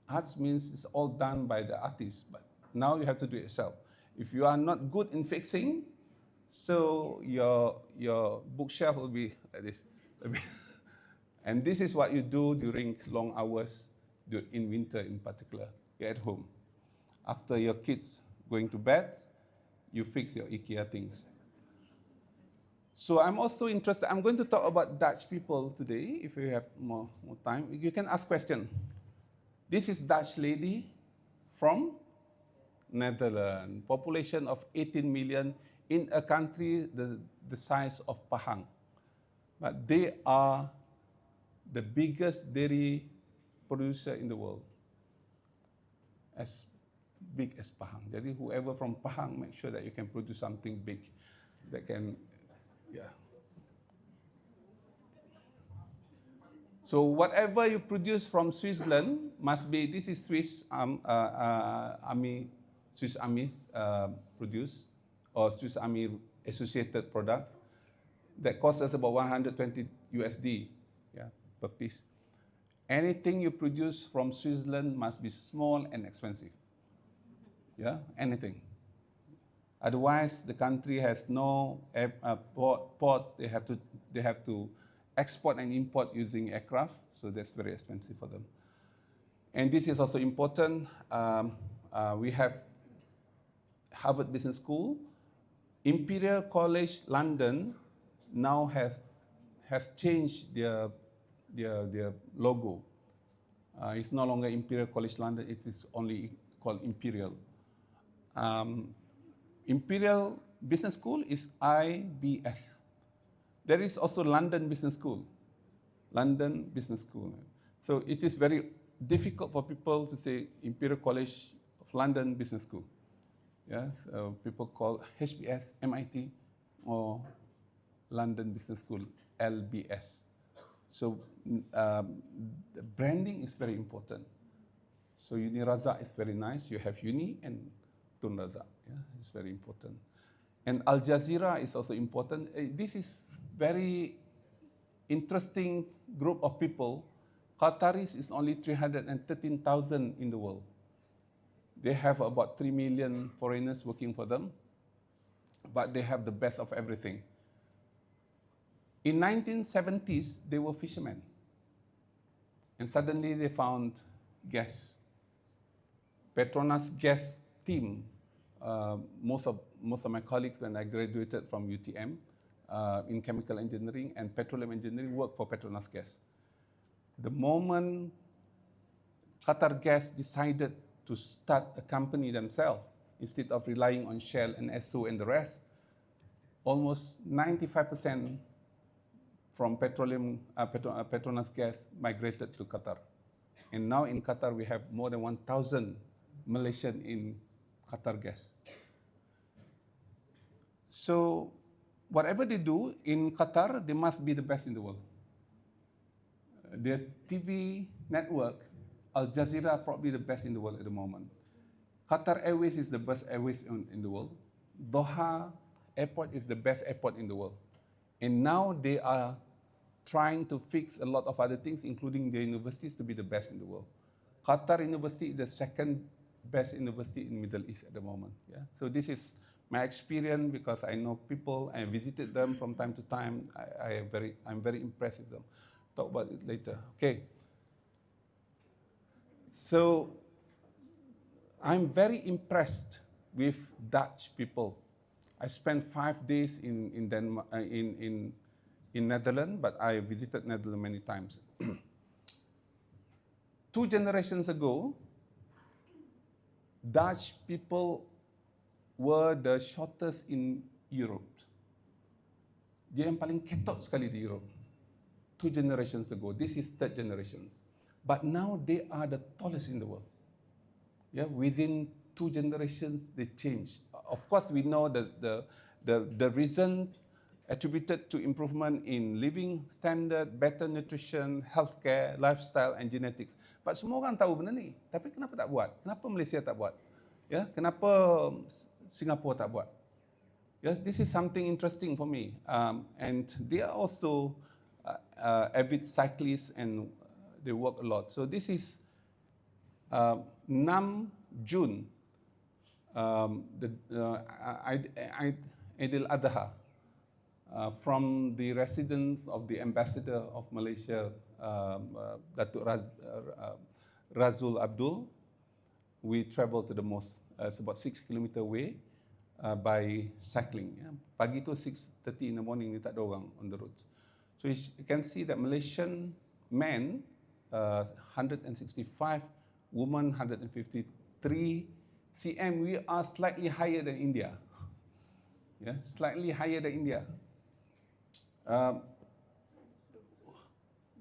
Arts means it's all done by the artist, but now you have to do it yourself. If you are not good in fixing, so your bookshelf will be like this. And this is what you do during long hours, in winter in particular. You're at home. After your kids going to bed, you fix your IKEA things. So I'm also interested, I'm going to talk about Dutch people today, if you have more time. You can ask questions. This is Dutch lady from Netherlands, population of 18 million in a country the size of Pahang. But they are the biggest dairy producer in the world, as big as Pahang. Jadi whoever from Pahang, make sure that you can produce something big that can, yeah. So whatever you produce from Switzerland must be, this is Swiss Swiss Army's produce, or Swiss Army associated products that cost us about 120 USD, yeah, per piece. Anything you produce from Switzerland must be small and expensive. Yeah, anything. Otherwise, the country has no ports. They have to export and import using aircraft, so that's very expensive for them. And this is also important. We have Harvard Business School. Imperial College London now has changed their logo. It's no longer Imperial College London. It is only called Imperial. Imperial Business School is IBS. There is also London Business School. London Business School. So it is very difficult for people to say Imperial College of London Business School. Yeah, so people call HBS, MIT, or London Business School, LBS. So the branding is very important. So Uni Razak is very nice. You have Uni and Tun Razak. Yeah, it's very important. And Al Jazeera is also important. This is very interesting group of people. Qataris is only 313,000 in the world. They have about 3 million foreigners working for them, but they have the best of everything. In 1970s, they were fishermen. And suddenly they found gas. Petronas gas team, most of my colleagues when I graduated from UTM in chemical engineering and petroleum engineering worked for Petronas gas. The moment Qatar Gas decided to start a company themselves, instead of relying on Shell and Esso and the rest, almost 95% from Petronas gas migrated to Qatar. And now in Qatar, we have more than 1,000 Malaysian in Qatar gas. So whatever they do in Qatar, they must be the best in the world. Their TV network Al Jazeera probably the best in the world at the moment. Qatar Airways is the best airways in the world. Doha Airport is the best airport in the world. And now they are trying to fix a lot of other things, including the universities, to be the best in the world. Qatar University is the second best university in Middle East at the moment. Yeah? So this is my experience because I know people, I visited them from time to time. I'm very impressed with them. Talk about it later. Okay. So I'm very impressed with Dutch people. I spent 5 days in Denmark, in Netherlands, but I visited Netherlands many times. 2 generations ago, Dutch people were the shortest in Europe. Dia yang paling ketot sekali di Europe. 2 generations ago. This is 3rd generations. But now they are the tallest in the world. Yeah, within 2 generations they change. Of course, we know that the reason attributed to improvement in living standard, better nutrition, healthcare, lifestyle, and genetics. But semua orang tahu benda ni. Tapi kenapa tak buat? Kenapa Malaysia tak buat? Ya, kenapa Singapore tak buat? Yeah, this is something interesting for me. And they are also avid cyclists and they work a lot. So this is 6 June, the Eid al-Adha, from the residence of the ambassador of Malaysia, Dato Razul Abdul. We traveled to the mosque. It's about 6 kilometer away by cycling. Yeah. Pagi tu 6:30 in the morning, ni tak ada orang on the roads. So you can see that Malaysian men, 165, women 153 cm. We are slightly higher than India. Yeah, slightly higher than India.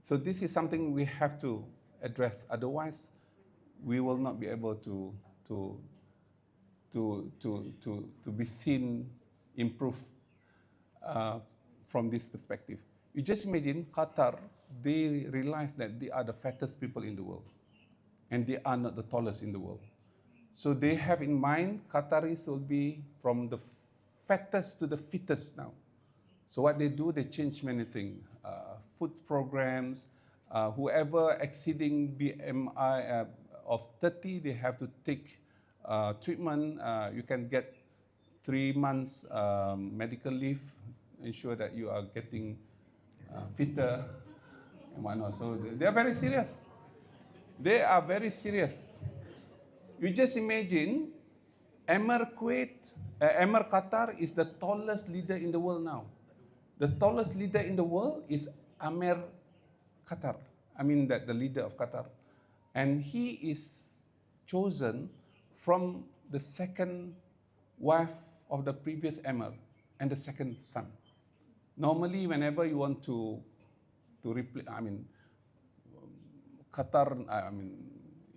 So this is something we have to address. Otherwise, we will not be able to be seen improve from this perspective. You just imagine Qatar, they realize that they are the fattest people in the world and they are not the tallest in the world. So they have in mind Qataris will be from the fattest to the fittest now. So what they do, they change many things. Food programs, whoever exceeding BMI of 30, they have to take treatment. You can get 3 months medical leave, ensure that you are getting fitter and whatnot. So they are very serious. They are very serious. You just imagine, Emir Qatar is the tallest leader in the world now. The tallest leader in the world is Emir Qatar. I mean that the leader of Qatar. And he is chosen from the second wife of the previous emir and the second son. Normally, whenever you want to replace, Qatar,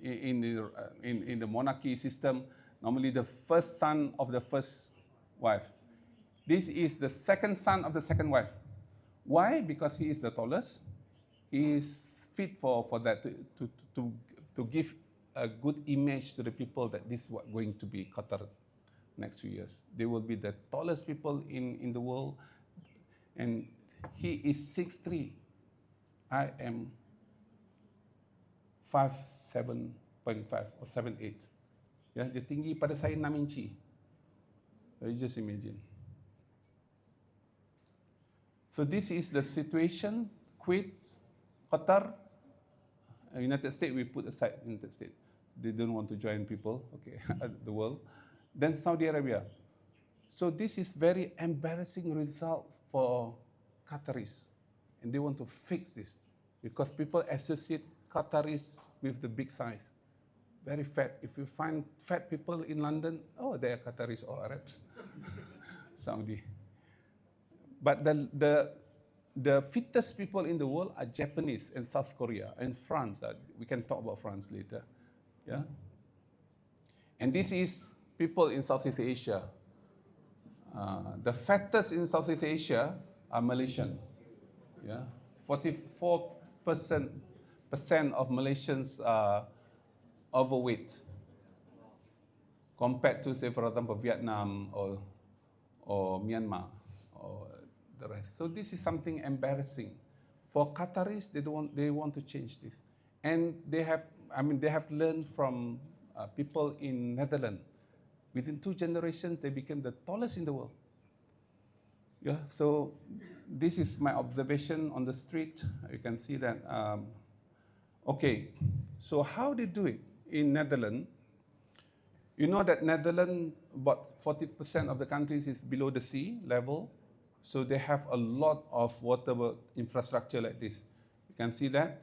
in the monarchy system, normally the first son of the first wife. This is the second son of the second wife. Why? Because he is the tallest. He is fit for that to give a good image to the people that this is what going to be Qatar next few years. They will be the tallest people in the world, and he is 6'3". I am 5'7.5" or 7'8". Ya, dia tinggi pada saya 6 inci. So you just imagine. So this is the situation. Kuwait, Qatar, United States, we put aside United States. They don't want to join people, okay, the world. Then Saudi Arabia. So this is very embarrassing result for Qataris. And they want to fix this because people associate Qataris with the big size. Very fat. If you find fat people in London, oh, they are Qataris or Arabs. Saudi. But the fittest people in the world are Japanese and South Korea and France. We can talk about France later. Yeah? And this is people in Southeast Asia. The fattest in Southeast Asia are Malaysian. Yeah? 44% of Malaysians are overweight compared to, say, for example, Vietnam or Myanmar or the rest. So this is something embarrassing. For Qataris, they want to change this. And they have learned from people in Netherlands. Within 2 generations, they became the tallest in the world. Yeah, so this is my observation on the street. You can see that. Okay, so how they do it in Netherlands? You know that Netherlands, about 40% of the countries is below the sea level. So they have a lot of water infrastructure like this. You can see that.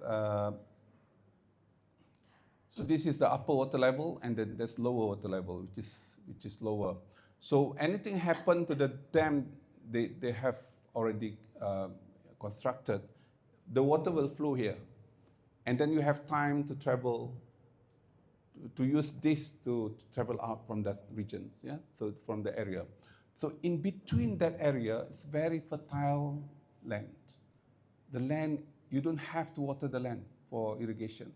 So this is the upper water level, and then there's lower water level, which is lower. So anything happen to the dam they have already constructed, the water will flow here, and then you have time to travel, to use this to travel out from that regions, yeah. So from the area. So in between that area, it's very fertile land. The land, you don't have to water the land for irrigation,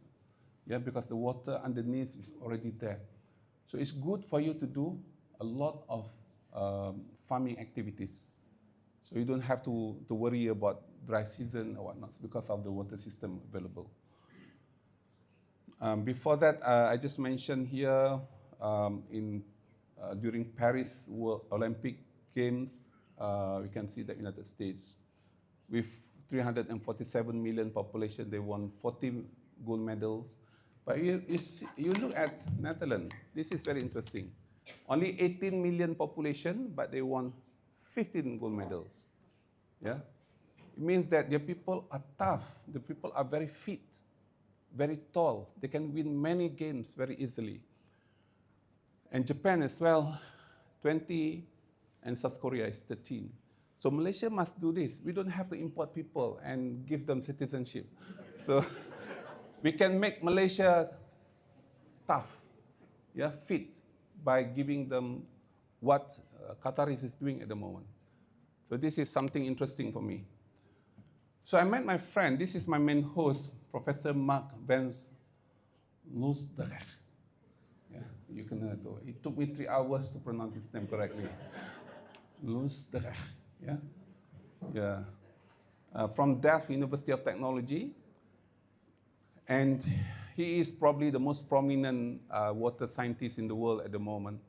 yeah, because the water underneath is already there. So it's good for you to do a lot of farming activities. So you don't have to worry about dry season or whatnot because of the water system available. Before that, I just mentioned here during Paris World Olympic Games, we can see the United States with 347 million population, they won 40 gold medals. But you look at Netherlands, this is very interesting. Only 18 million population, but they won 15 gold medals. Yeah, it means that their people are tough. The people are very fit, very tall. They can win many games very easily. And Japan as well, 20, and South Korea is 13. So Malaysia must do this. We don't have to import people and give them citizenship. So we can make Malaysia tough, yeah, fit, by giving them what Qataris is doing at the moment. So this is something interesting for me. So I met my friend, this is my main host, Professor Mark van Loosdrecht. Yeah, you can know. It took me 3 hours to pronounce his name correctly. Loosdrecht, yeah? Yeah. From Delft University of Technology. And he is probably the most prominent water scientist in the world at the moment.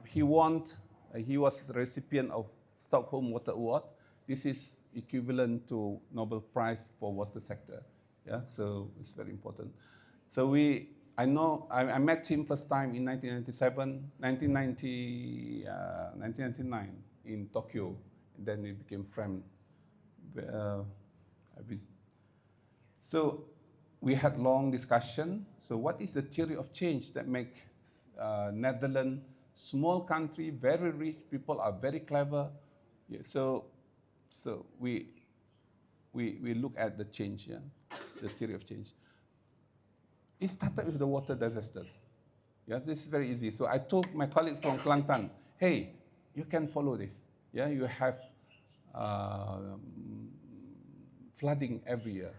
He was the recipient of Stockholm Water Award. This is equivalent to Nobel Prize for water sector. Yeah, so it's very important. So I met him first time in 1999 in Tokyo. And then we became friends. So we had long discussion. So what is the theory of change that makes Netherlands, small country, very rich, people are very clever. Yeah, so we look at the change, yeah, the theory of change. It started with the water disasters. Yeah, this is very easy. So I told my colleagues from Kelantan, hey, you can follow this. Yeah, you have flooding every year.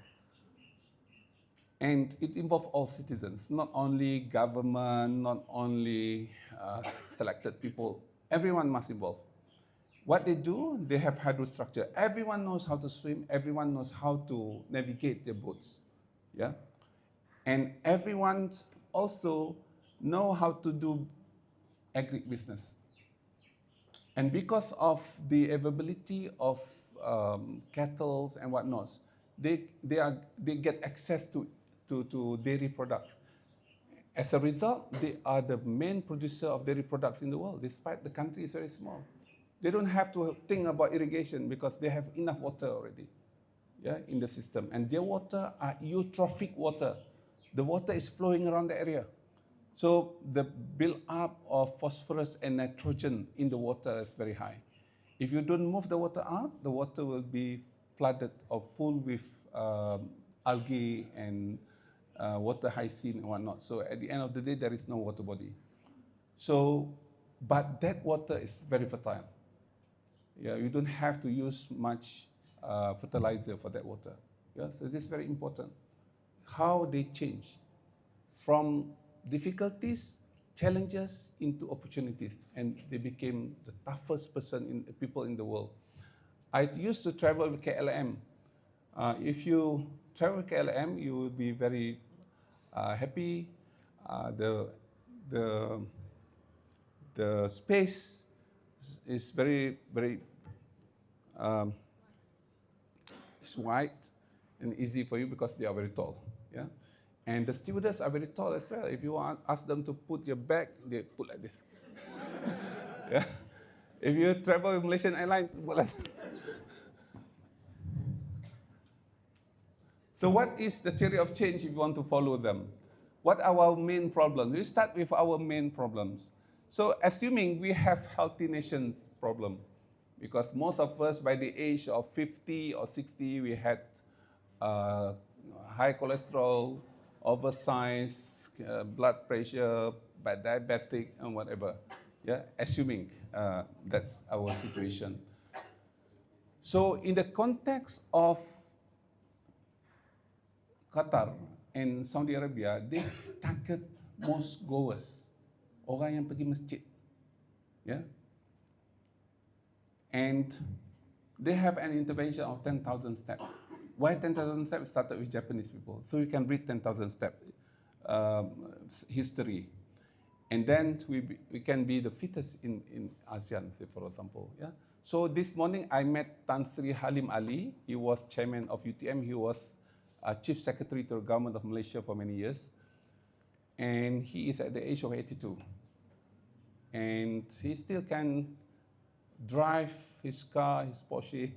And it involves all citizens, not only government, not only selected people. Everyone must involve. What they do, they have hydrostructure. Everyone knows how to swim. Everyone knows how to navigate their boats. Yeah, and everyone also know how to do agribusiness. And because of the availability of cattle and whatnot, they get access to dairy products. As a result, they are the main producer of dairy products in the world, despite the country is very small. They don't have to think about irrigation because they have enough water already, yeah, in the system. And their water are eutrophic water. The water is flowing around the area. So the build-up of phosphorus and nitrogen in the water is very high. If you don't move the water out, the water will be flooded or full with algae and water hyacinth and whatnot. So at the end of the day, there is no water body. So, but that water is very fertile. Yeah, you don't have to use much fertilizer for that water. Yeah, so this is very important. How they change from difficulties, challenges into opportunities, and they became the toughest people in the world. I used to travel with KLM. If you travel with KLM, you will be very happy. The the the space is very um, it's wide and easy for you because they are very tall. Yeah, and the stewardess are very tall as well. If you want ask them to put your bag, they put like this. Yeah, if you travel with Malaysian Airlines, put like that. So what is the theory of change if you want to follow them? What are our main problems? We start with our main problems. So assuming we have healthy nations problem, because most of us by the age of 50 or 60, we had high cholesterol, oversize, blood pressure, diabetic, and whatever. Yeah, assuming that's our situation. So in the context of Qatar and Saudi Arabia, they target most goers, orang yang pergi masjid, yeah, and they have an intervention of 10,000 steps. Why 10,000 steps? Started with Japanese people, so you can read 10,000 steps history, and then we can be the fittest in ASEAN, say for example, yeah. So this morning I met Tan Sri Halim Ali. He was chairman of UTM. He was Chief Secretary to the Government of Malaysia for many years, and he is at the age of 82, and he still can drive his car, his Porsche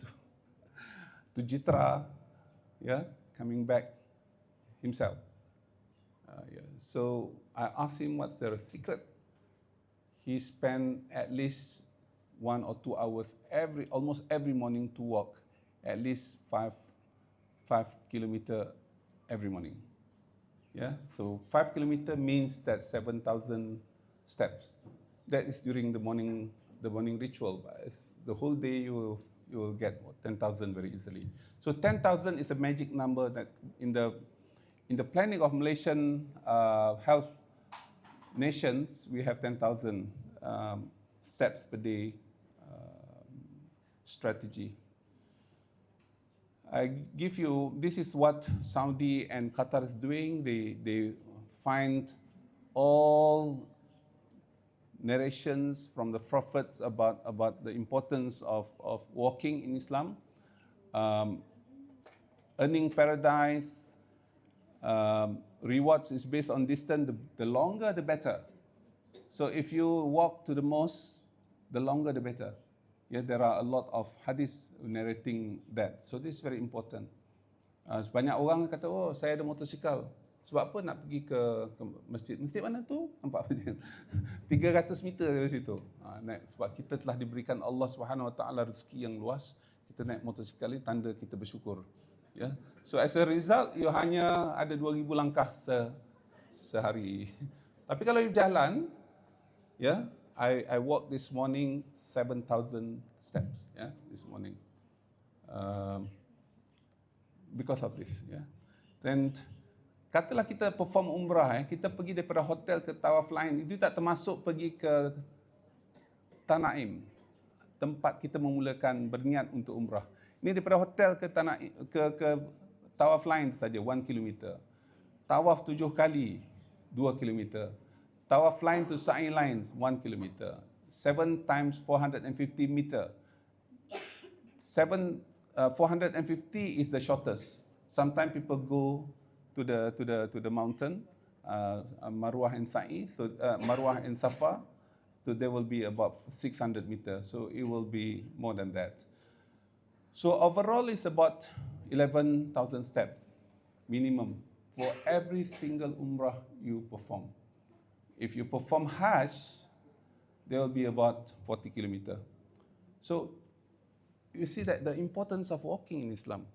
to Jitra, yeah, coming back himself. Yeah. So I asked him what's the secret. He spent at least 1 or 2 hours almost every morning to walk at least 5 kilometers every morning. Yeah, so 5 kilometers means that 7,000 steps. That is during the morning ritual. But the whole day you will get 10,000 very easily. So 10,000 is a magic number that in the planning of Malaysian health nations, we have 10,000 steps per day strategy. I give you, this is what Saudi and Qatar is doing. They find all narrations from the prophets about the importance of walking in Islam, earning paradise, rewards is based on distance. The longer, the better. So if you walk to the mosque, the longer, the better. Yeah, there are a lot of hadith narrating that. So this is very important. Banyak orang kata, oh saya ada motosikal. Sebab apa nak pergi ke masjid? Masjid mana tu? Nampak apa? 300 meter dari situ. Sebab kita telah diberikan Allah Subhanahu Wa Taala rezeki yang luas. Kita naik motosikal ini tanda kita bersyukur. Yeah. So as a result, you hanya ada 2,000 langkah sehari. Tapi kalau you jalan, yeah, I walked this morning 7,000 steps, yeah, this morning, because of this, yeah. Then, katalah kita perform umrah, kita pergi daripada hotel ke tawaf lain, itu tak termasuk pergi ke Tanaim, tempat kita memulakan berniat untuk umrah. Ini daripada hotel ke tawaf lain saja 1 kilometer. Tawaf 7 kali 2 kilometer. Tawaf line to Sa'i line 1 kilometer. 7 times 450 meter. 450 is the shortest. Sometimes people go to the mountain, Marwah and Sa'i, so Marwah and Safa, so there will be about 600 meters. So it will be more than that. So overall, it's about 11,000 steps minimum for every single umrah you perform. If you perform Hajj, there will be about 40 kilometers. So you see that the importance of walking in Islam.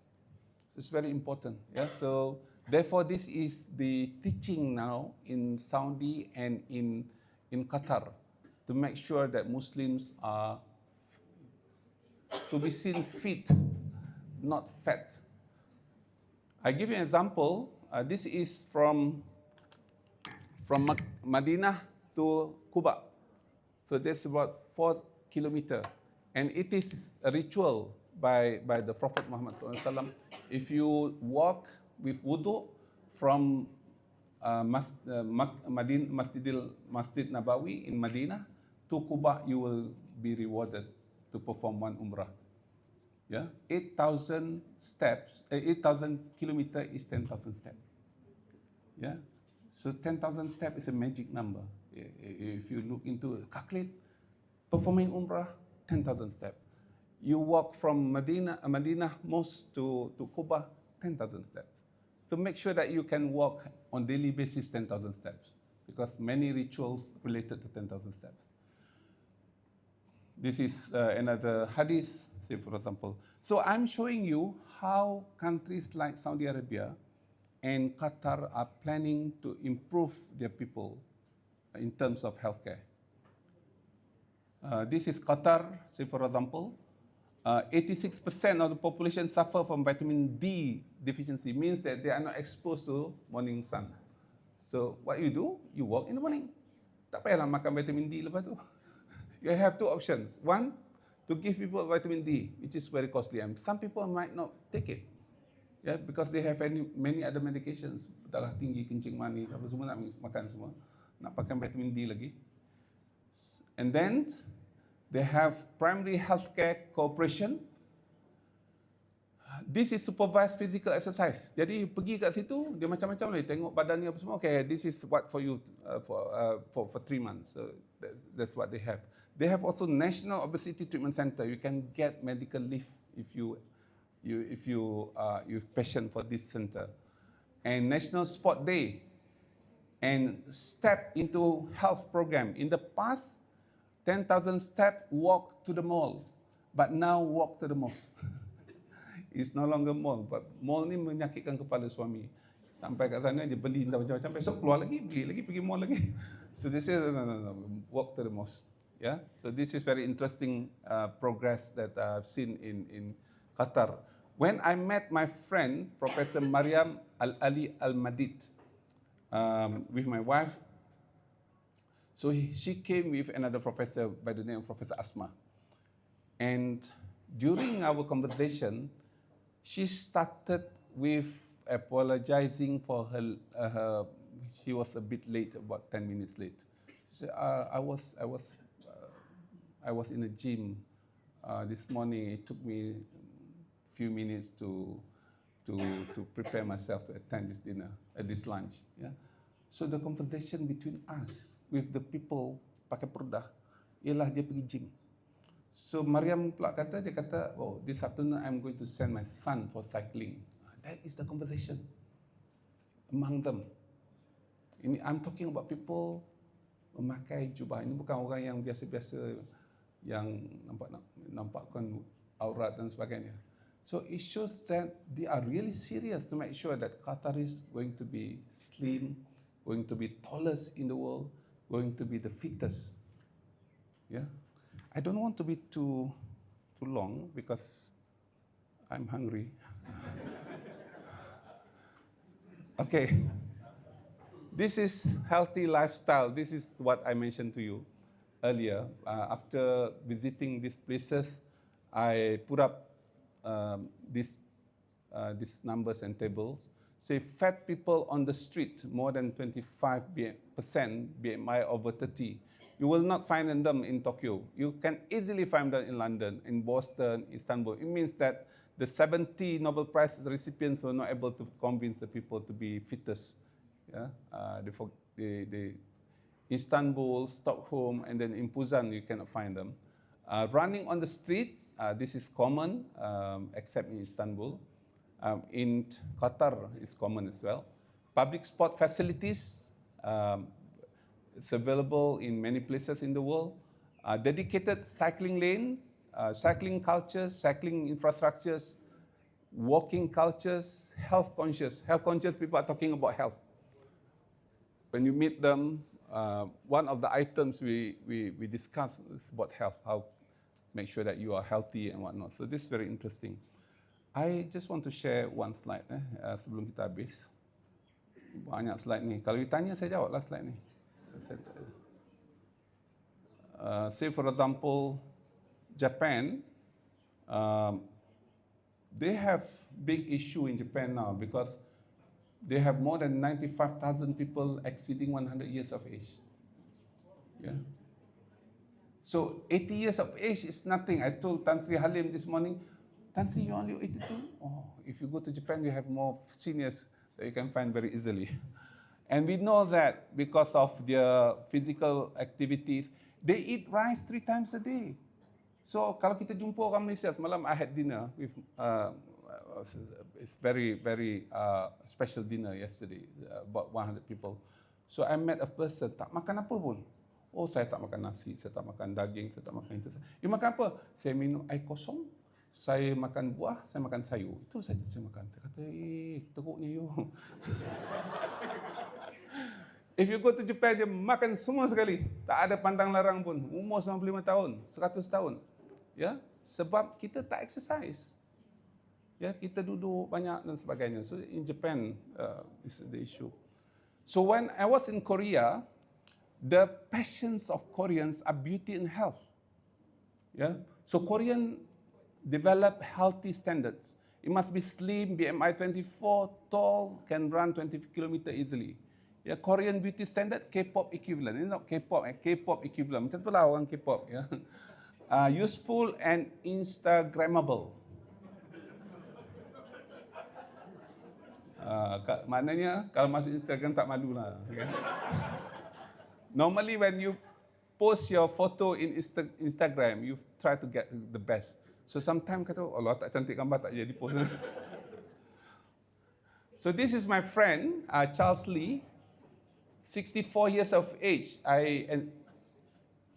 It's very important. Yeah. So therefore, this is the teaching now in Saudi and in Qatar to make sure that Muslims are to be seen fit, not fat. I give you an example. This is from from Madinah to Kuba. So that's about 4 kilometers. And it is a ritual by the Prophet Muhammad SAW. If you walk with wudu from Masjid Nabawi in Madinah to Kuba, you will be rewarded to perform one umrah. Yeah, 8,000 steps, 8,000 kilometers is 10,000 steps. Yeah, so 10,000 steps is a magic number. If you look into calculate, performing umrah, 10,000 steps. You walk from Madinah Mosque to Kuba, 10,000 steps. So make sure that you can walk on daily basis 10,000 steps, because many rituals related to 10,000 steps. This is another hadith, say for example. So I'm showing you how countries like Saudi Arabia and Qatar are planning to improve their people in terms of healthcare. This is Qatar, say for example. 86% of the population suffer from vitamin D deficiency, means that they are not exposed to morning sun. So what you do, you walk in the morning. Tak payahlah makan vitamin D lepas tu. You have two options. One, to give people vitamin D, which is very costly, and some people might not take it, yeah, because they have many other medications. Darah tinggi, kencing manis, apa semua nak makan semua, nak pakai vitamin D lagi. And then they have primary healthcare cooperation. This is supervised physical exercise. Jadi pergi kat situ, dia macam-macam lah, tengok badannya apa semua. Okay, this is what for you for 3 months. So that's what they have. They have also National Obesity Treatment Center. You can get medical leave if you're patient for this center. And National Sport Day and Step into Health program. In the past, 10,000 step walk to the mall, but now walk to the mosque. It's no longer mall, but mall ni menyakitkan kepala suami. Sampai kat sana dia beli macam-macam, besok keluar lagi, beli lagi, pergi mall lagi. So they say no, walk to the mosque. Yeah, so this is very interesting progress that I've seen in Qatar. When I met my friend, Professor Mariam Al-Ali Al-Madid, with my wife, so she came with another professor by the name of Professor Asma. And during our conversation, she started with apologizing for her she was a bit late, about 10 minutes late. She said, I was in a gym this morning. It took me a few minutes to prepare myself to attend this dinner, this lunch. Yeah. So the conversation between us with the people pakai purdah ialah dia pergi gym. So Mariam pula kata, oh, this afternoon I'm going to send my son for cycling. That is the conversation among them. I'm talking about people memakai jubah. Ini bukan orang yang biasa-biasa yang nampakkan aurat dan sebagainya. So it shows that they are really serious to make sure that Qatar is going to be slim, going to be tallest in the world, going to be the fittest. Yeah, I don't want to be too long because I'm hungry. Okay, this is healthy lifestyle. This is what I mentioned to you earlier. After visiting these places, I put up these numbers and tables. Say fat people on the street, more than 25% BMI over 30. You will not find them in Tokyo. You can easily find them in London, in Boston, Istanbul. It means that the 70 Nobel Prize recipients were not able to convince the people to be fittest. Yeah? The Istanbul, Stockholm, and then in Busan, you cannot find them. Running on the streets, this is common, except in Istanbul. In Qatar, it's common as well. Public sport facilities, it's available in many places in the world. Dedicated cycling lanes, cycling cultures, cycling infrastructures, walking cultures, health conscious. Health conscious people are talking about health. When you meet them, one of the items we discuss is about health, how make sure that you are healthy and whatnot. So this is very interesting. I just want to share one slide sebelum kita habis. Banyak slide ni. Kalau ditanya, saya jawablah slide ni. Say for example, Japan, they have big issue in Japan now because they have more than 95,000 people exceeding 100 years of age. Yeah. So 80 years of age is nothing. I told Tan Sri Halim this morning, Tan Sri, you're only 82? Oh, if you go to Japan, you have more seniors that you can find very easily. And we know that because of their physical activities, they eat rice 3 times a day. So kalau kita jumpa orang Malaysia, semalam I had dinner with, it's very special dinner yesterday, about 100 people. So I met a person, tak makan apa pun. Oh, saya tak makan nasi, saya tak makan daging, saya tak makan itu. You makan apa? Saya minum air kosong, saya makan buah, saya makan sayur. Itu saja saya makan. Saya kata, teruknya you. If you go to Japan, dia makan semua sekali. Tak ada pantang larang pun. Umur 95 tahun, 100 tahun. Ya, sebab kita tak exercise. Ya, kita duduk banyak dan sebagainya. So in Japan, this is the issue. So when I was in Korea, the passions of Koreans are beauty and health. Yeah, so Korean develop healthy standards. It must be slim, BMI 24, tall, can run 20 km easily. Yeah, Korean beauty standard, K-pop equivalent. It's not K-pop, K-pop equivalent. Macam itulah orang K-pop. Ya. Useful and Instagrammable. Maknanya kalau masuk Instagram tak malu lah. Okay? Normally when you post your photo in Instagram, you try to get the best. So sometimes kata, Allah tak cantik gambar tak jadi post. So this is my friend, Charles Lee, 64 years of age.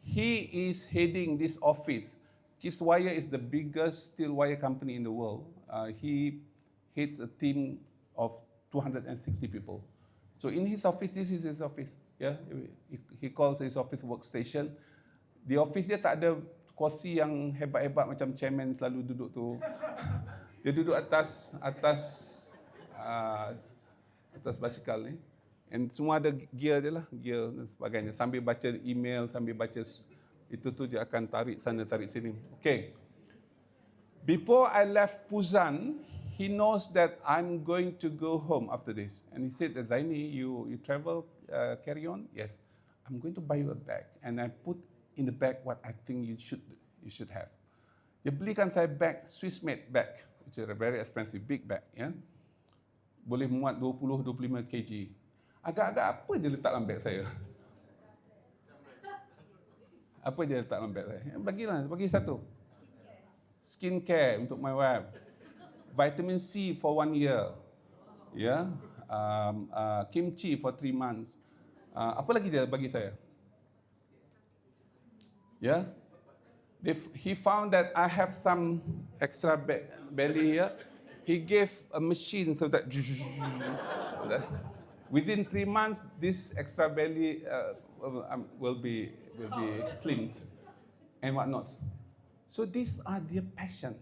He is heading this office. Kiswire is the biggest steel wire company in the world. He heads a team of 260 people. So in his office, this is his office. Yeah, he calls his office workstation. Di office dia tak ada kursi yang hebat-hebat macam chairman selalu duduk tu. Dia duduk atas basikal ni. And semua ada gear dia lah, gear dan sebagainya. Sambil baca email, sambil baca itu tu dia akan tarik sana, tarik sini. Okay. Before I left Busan, he knows that I'm going to go home after this. And he said, Zaini, you travel, carry on? Yes. I'm going to buy you a bag. And I put in the bag what I think you should have. Dia belikan saya bag, Swiss made bag, which is a very expensive, big bag. Yeah? Boleh muat 20-25 kg. Agak-agak apa dia letak dalam beg saya? Apa dia letak dalam beg saya? Bagi satu. Skincare untuk my wife. Vitamin C for 1 year. Yeah. Kimchi for 3 months. Apa lagi dia bagi saya? Yeah. He found that I have some extra belly here. He gave a machine so that within 3 months, this extra belly will be slimmed and whatnot. So these are their passion.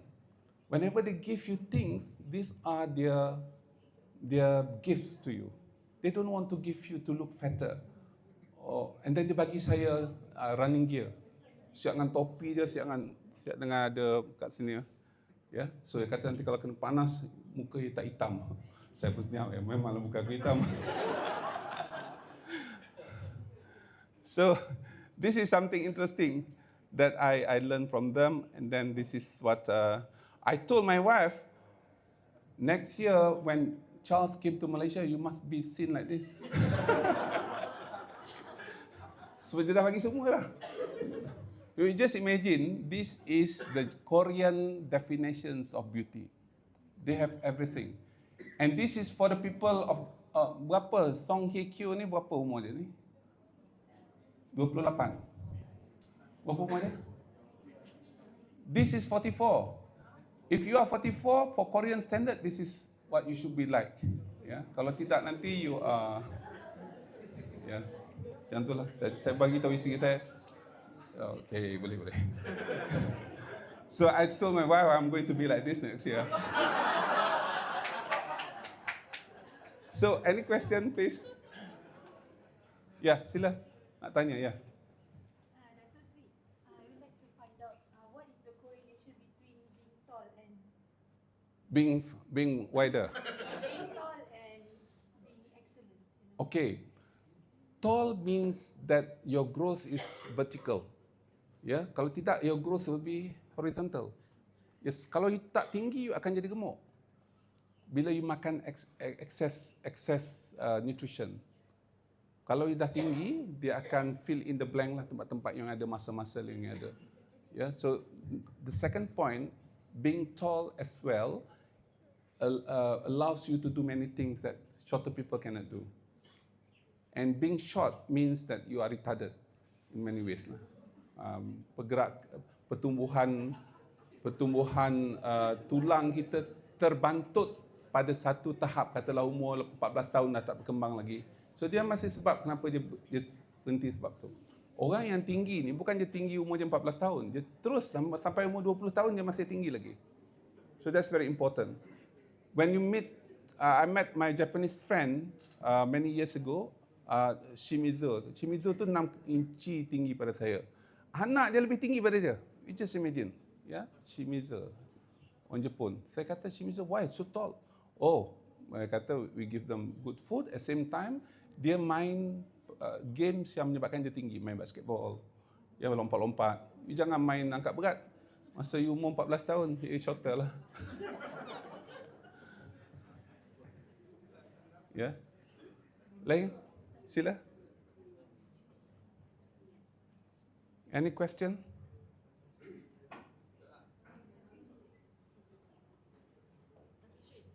Whenever they give you things, these are their gifts to you. They don't want to give you to look fatter. And then dia bagi saya running gear. Siap dengan topi dia, siap dengan ada kat sini. Ya, so dia kata nanti kalau kena panas, muka dia tak hitam. Saya pun senyap, memanglah muka aku hitam. So, this is something interesting that I learned from them, and then this is what I told my wife, next year when Charles came to Malaysia, you must be seen like this. So, dia dah bagi semua lah. You just imagine, this is the Korean definitions of beauty. They have everything. And this is for the people of, berapa? Song Hye Kyo ni berapa umur dia ni? 28. Berapa umur dia? This is 44. If you are 44, for Korean standard, this is what you should be like. Ya, kalau tidak nanti you are, ya, macam itulah. Saya bagi tahu isteri kita. Okay, boleh. So I told my wife I'm going to be like this next year. So, any question, please? Ya, sila. Nak tanya, ya. Dato Sri, I would like to find out what is the correlation between being tall and Being wider. being tall and being excellent. Okay. Tall means that your growth is vertical. Ya, kalau tidak, your growth will be horizontal. Yes, kalau you tak tinggi, you akan jadi gemuk. Bila you makan excess nutrition. Kalau you dah tinggi, dia akan fill in the blank lah tempat-tempat yang ada masa-masa yang ada. Yeah, so the second point, being tall as well allows you to do many things that shorter people cannot do. And being short means that you are retarded in many ways lah. Pertumbuhan tulang kita terbantut pada satu tahap, katalah umur 14 tahun dah tak berkembang lagi. So dia masih sebab kenapa dia berhenti sebab tu. Orang yang tinggi ni bukan dia tinggi umur dia 14 tahun, dia terus sampai umur 20 tahun dia masih tinggi lagi. So that's very important. When you meet, I met my Japanese friend many years ago, Shimizu. Shimizu tu 6 inci tinggi pada saya. Anak dia lebih tinggi pada dia. You just imagine. Yeah, Shimizu. Orang Jepun. Saya kata, Shimizu, why so tall? Oh, saya kata we give them good food. At the same time, dia main games yang menyebabkan dia tinggi. Main basketball. Ya, lompat-lompat. You jangan main angkat berat. Masa you umur 14 tahun, you shorter lah. Ya. Lain? Sila. Any question?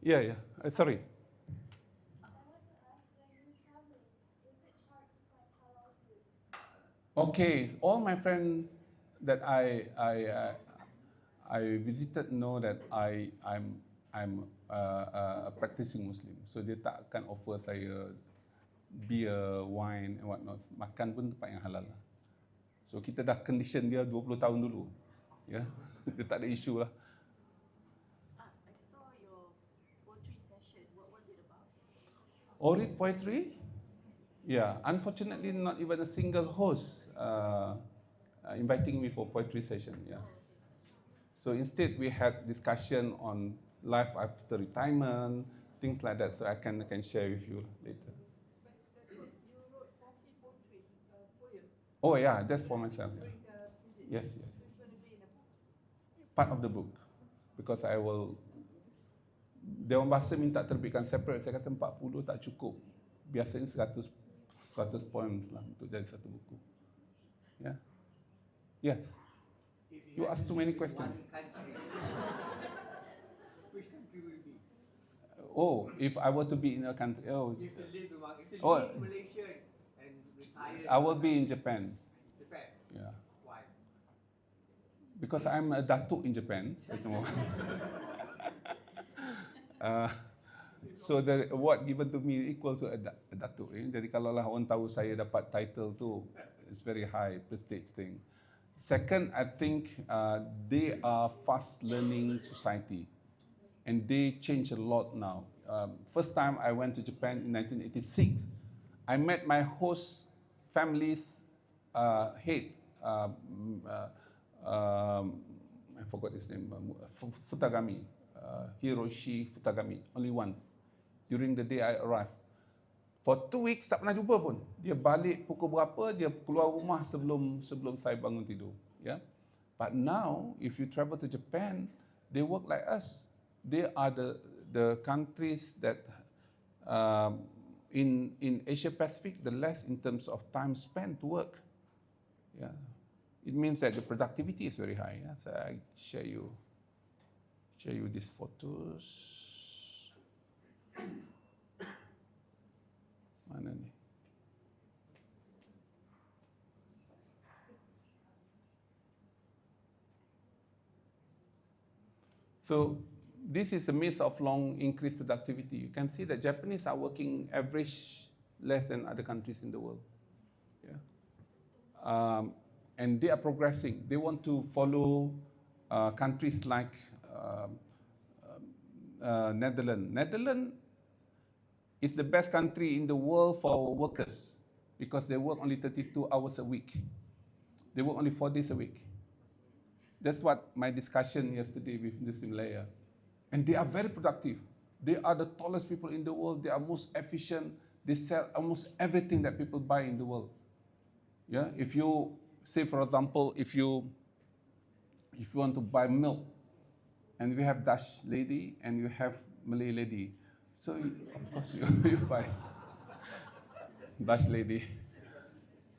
Yeah. Sorry. Okay, all my friends that I visited know that I'm a practicing Muslim. So dia tak akan offer saya beer, wine and whatnot. Makan pun tempat yang halal lah. So kita dah condition dia 20 tahun dulu. Ya, dia tak ada isu lah. I saw your poetry session. What was it about? Oh, read poetry? Yeah, unfortunately not even a single host inviting me for poetry session. Yeah. So instead we had discussion on life after retirement, things like that. So I can share with you later. But you wrote 40 poetries, poems. Oh yeah, that's for myself. Yeah. During the visit. Yes. Is this going to be in a book? Part of the book, because I will. Dewan Bahasa minta terbitkan separate. Saya kata 40 tak cukup. Biasanya 100 poems lah untuk jadi satu buku. Yeah. Yes. You ask too many questions. One country. Which country will it be? Oh, if I were to be in a country, If you leave Malaysia and retire. I will be in Japan. Japan. Yeah. Why? Because I'm a Dato in Japan. So the award given to me equals to a Dato. Jadi kalau lah orang tahu saya dapat title tu, it's very high prestige thing. Second, I think they are fast learning society, and they change a lot now. First time I went to Japan in 1986, I met my host family's head. I forgot his name. Futagami, Hiroshi Futagami. Only once during the day I arrived. For 2 weeks tak pernah jumpa pun. Dia balik pukul berapa, dia keluar rumah sebelum saya bangun tidur. Yeah. But now, if you travel to Japan, they work like us. They are the countries that in Asia Pacific, the less in terms of time spent to work. Yeah. It means that the productivity is very high. Yeah? So I share you these photos. Mana ni? So this is a myth of long increased productivity. You can see that Japanese are working average less than other countries in the world. Yeah. And they are progressing. They want to follow countries like Netherlands. Netherlands It's the best country in the world for workers because they work only 32 hours a week. They work only 4 days a week. That's what my discussion yesterday with Muslim Malaya. And they are very productive. They are the tallest people in the world. They are most efficient. They sell almost everything that people buy in the world. Yeah, if you say, for example, if you want to buy milk, and we have Dutch lady and you have Malay lady, so of course you buy Dutch lady,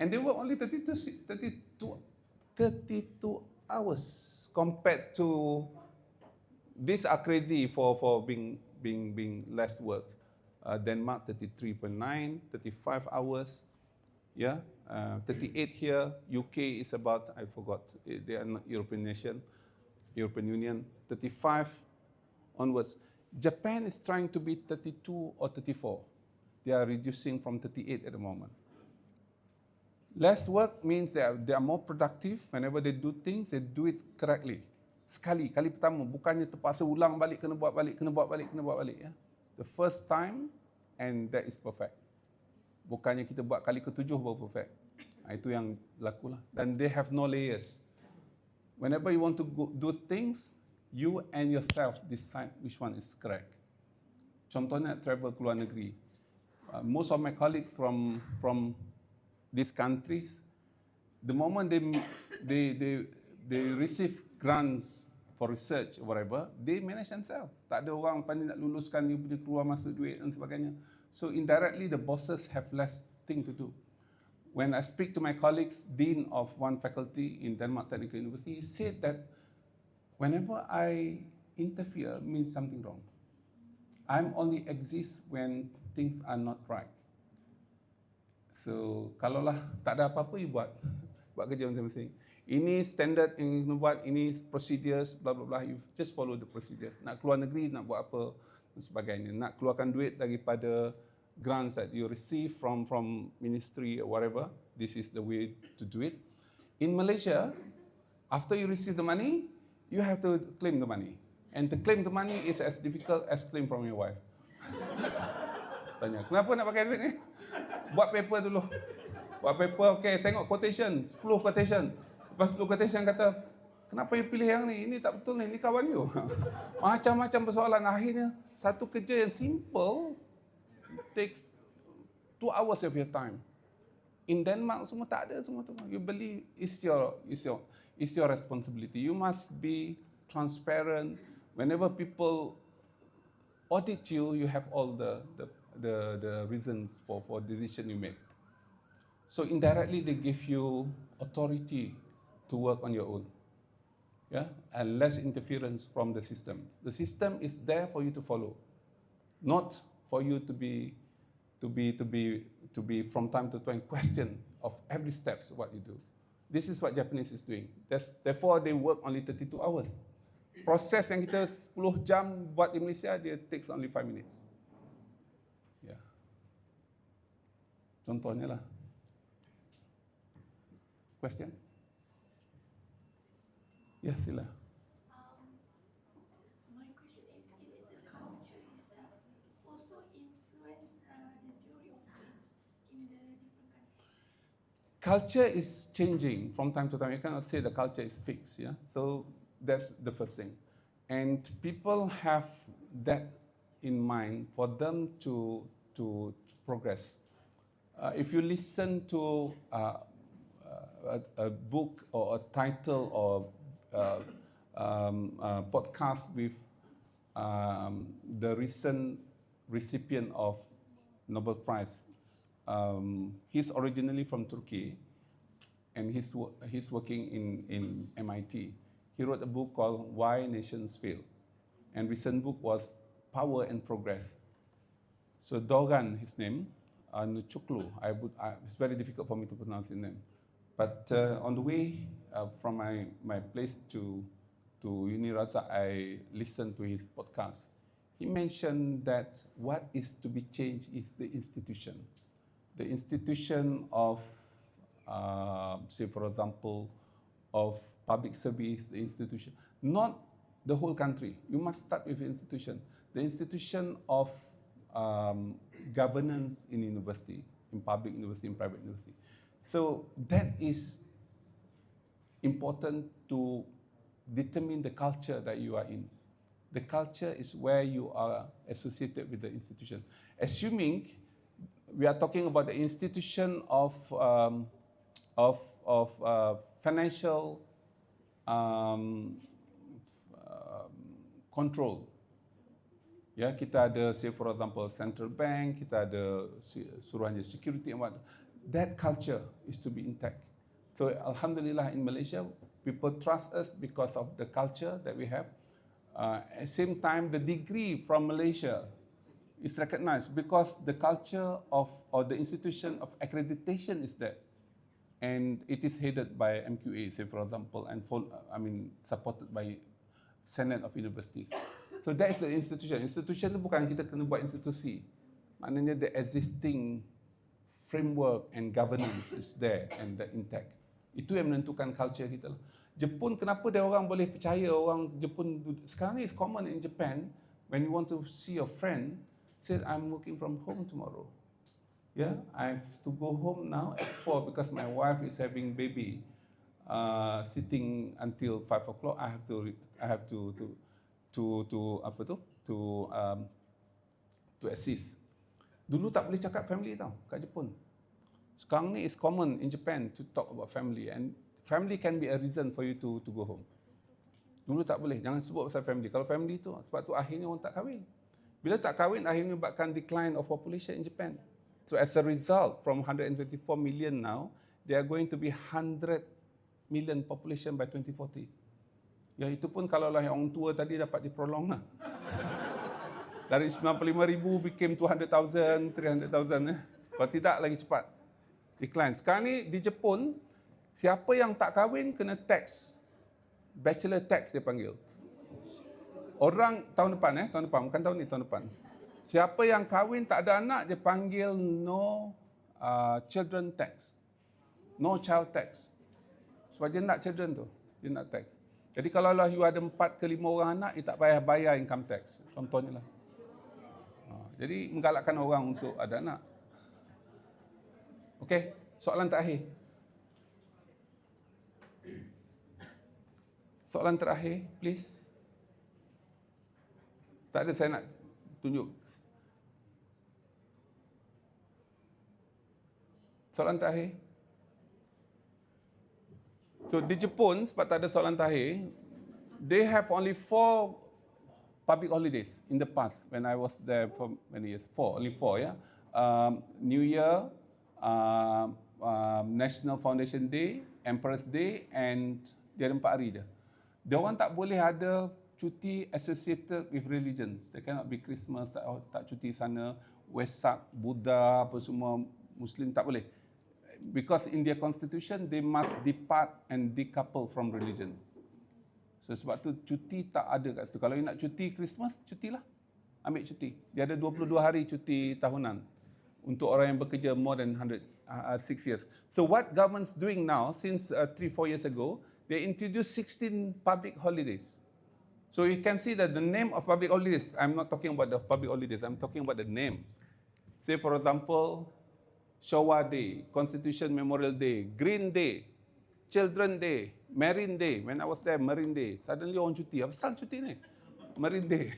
and they work only 32 hours compared to these are crazy for being less work. Denmark 33.9, 35 hours. Yeah, 38 here. UK is about, I forgot, they are not European nation, European Union. 35 onwards. Japan is trying to be 32 or 34. They are reducing from 38 at the moment. Less work means they are more productive. Whenever they do things, they do it correctly. Kali pertama, bukannya terpaksa ulang balik, kena buat balik. Ya. The first time, and that is perfect. Bukannya kita buat kali ke-7 baru perfect. Itu yang laku lah. Dan they have no layers. Whenever you want to do things, you and yourself decide which one is correct. Contohnya travel ke luar negeri. Most of my colleagues from these countries, the moment they receive grants for research or whatever, they manage themselves. Tak ada orang pandai nak luluskan you punya keluar masa duit dan sebagainya. So indirectly, the bosses have less thing to do. When I speak to my colleagues, dean of one faculty in Denmark Technical University, he said that whenever I interfere means something wrong. I'm only exist when things are not right. So kalaulah tak ada apa-apa, you buat kerja masing-masing. Ini standard yang you buat, ini procedures, blah blah blah. You just follow the procedures. Nak keluar negeri, nak buat apa dan sebagainya. Nak keluarkan duit daripada grants that you receive from ministry or whatever, this is the way to do it. In Malaysia, after you receive the money, you have to claim the money. And to claim the money is as difficult as claim from your wife. Tanya, kenapa nak pakai duit ni? Buat paper dulu. Buat paper, okay, tengok quotation, 10 quotation. Lepas 10 quotation kata, kenapa you pilih yang ni? Ini tak betul ni, ini kawan you. Macam-macam persoalan. Akhirnya, satu kerja yang simple, takes 2 hours of your time. In Denmark semua tak ada semua tu. You believe it's your responsibility. You must be transparent. Whenever people audit you, you have all the reasons for decision you make. So indirectly they give you authority to work on your own. Yeah, and less interference from the system. The system is there for you to follow, not for you to be from time to time question of every steps what you do. This is what Japanese is doing. Therefore they work only 32 hours. Proses yang kita 10 jam buat di Malaysia, dia takes only 5 minutes. Yeah. Contohnya lah. Question? Ya, sila. My question is it the culture itself also influence the theory of change in the different countries? Culture is changing from time to time. You cannot say the culture is fixed. Yeah, so that's the first thing, and people have that in mind for them to progress. If you listen to a book or a title or podcast with the recent recipient of Nobel Prize. He's originally from Turkey, and he's working in MIT. He wrote a book called Why Nations Fail, and recent book was Power and Progress. So Dogan, his name, Nuchuklu. It's very difficult for me to pronounce his name. But on the way from my place to Uniraza, I listened to his podcast. He mentioned that what is to be changed is the institution. The institution of, say for example, of public service, the institution, not the whole country. You must start with the institution. The institution of governance in university, in public university, in private university. So that is important to determine the culture that you are in. The culture is where you are associated with the institution. Assuming we are talking about the institution of financial control. Ya, kita ada, say for example, central bank, kita ada suruhanjaya security and what. That culture is to be intact. So alhamdulillah in Malaysia, people trust us because of the culture that we have. At the same time, the degree from Malaysia is recognized because the culture of or the institution of accreditation is there, and it is headed by MQA, say for example, and supported by Senate of Universities. So that is the institution. Institution itu bukan kita kena buat institusi. Maknanya the existing framework and governance is there and the intact. Itu yang menentukan culture kita lah. Jepun, kenapa dia orang boleh percaya orang Jepun, sekarang ni is common in Japan, when you want to see your friend, say I'm working from home tomorrow. Yeah, I have to go home now at 4 because my wife is having baby. Sitting until 5 o'clock, I have to assist. Dulu tak boleh cakap family tau kat Jepun. Sekarang ni is common in Japan to talk about family, and family can be a reason for you to go home. Dulu tak boleh, jangan sebut pasal family. Kalau family tu, sebab tu akhirnya orang tak kahwin. Bila tak kahwin, akhirnya menyebabkan decline of population in Japan. So as a result, from 124 million now, they are going to be 100 million population by 2040. Ya, itu pun kalaulah yang orang tua tadi dapat diprolong lah. Dari 95,000 became 200,000, 300,000. Kalau tidak, lagi cepat decline. Sekarang ni di Jepun, siapa yang tak kahwin kena tax. Bachelor tax dia panggil. Orang tahun depan, bukan tahun ni, tahun depan. Siapa yang kahwin tak ada anak, dia panggil no children tax. No child tax. Sebab dia nak children tu, dia nak tax. Jadi kalau lah you ada 4 ke 5 orang anak, you tak payah bayar income tax. Contohnya lah. Jadi menggalakkan orang untuk ada anak. Okey, soalan terakhir. Soalan terakhir, please. Tak ada, saya nak tunjuk. Soalan terakhir. So di Jepun, sebab tak ada soalan terakhir, they have only 4 public holidays in the past when I was there for many years. Only 4, yeah. New Year, National Foundation Day, Emperor's Day, and dia ada 4 hari je. Dia orang tak boleh ada cuti associated with religions. They cannot be Christmas, tak cuti sana, Wesak, Buddha, apa semua, Muslim tak boleh. Because in their constitution, they must depart and decouple from religions. So sebab tu cuti tak ada kat situ. Kalau you nak cuti Christmas, cutilah. Ambil cuti. Dia ada 22 hari cuti tahunan untuk orang yang bekerja more than 6 years. So what government's doing now, since 3-4 years ago, they introduced 16 public holidays. So you can see that the name of public holidays, I'm not talking about the public holidays, I'm talking about the name. Say for example, Showa Day, Constitution Memorial Day, Green Day, Children Day, Marine Day. When I was there, Marine Day. Suddenly orang cuti. Apa pasal cuti ni? Marine Day.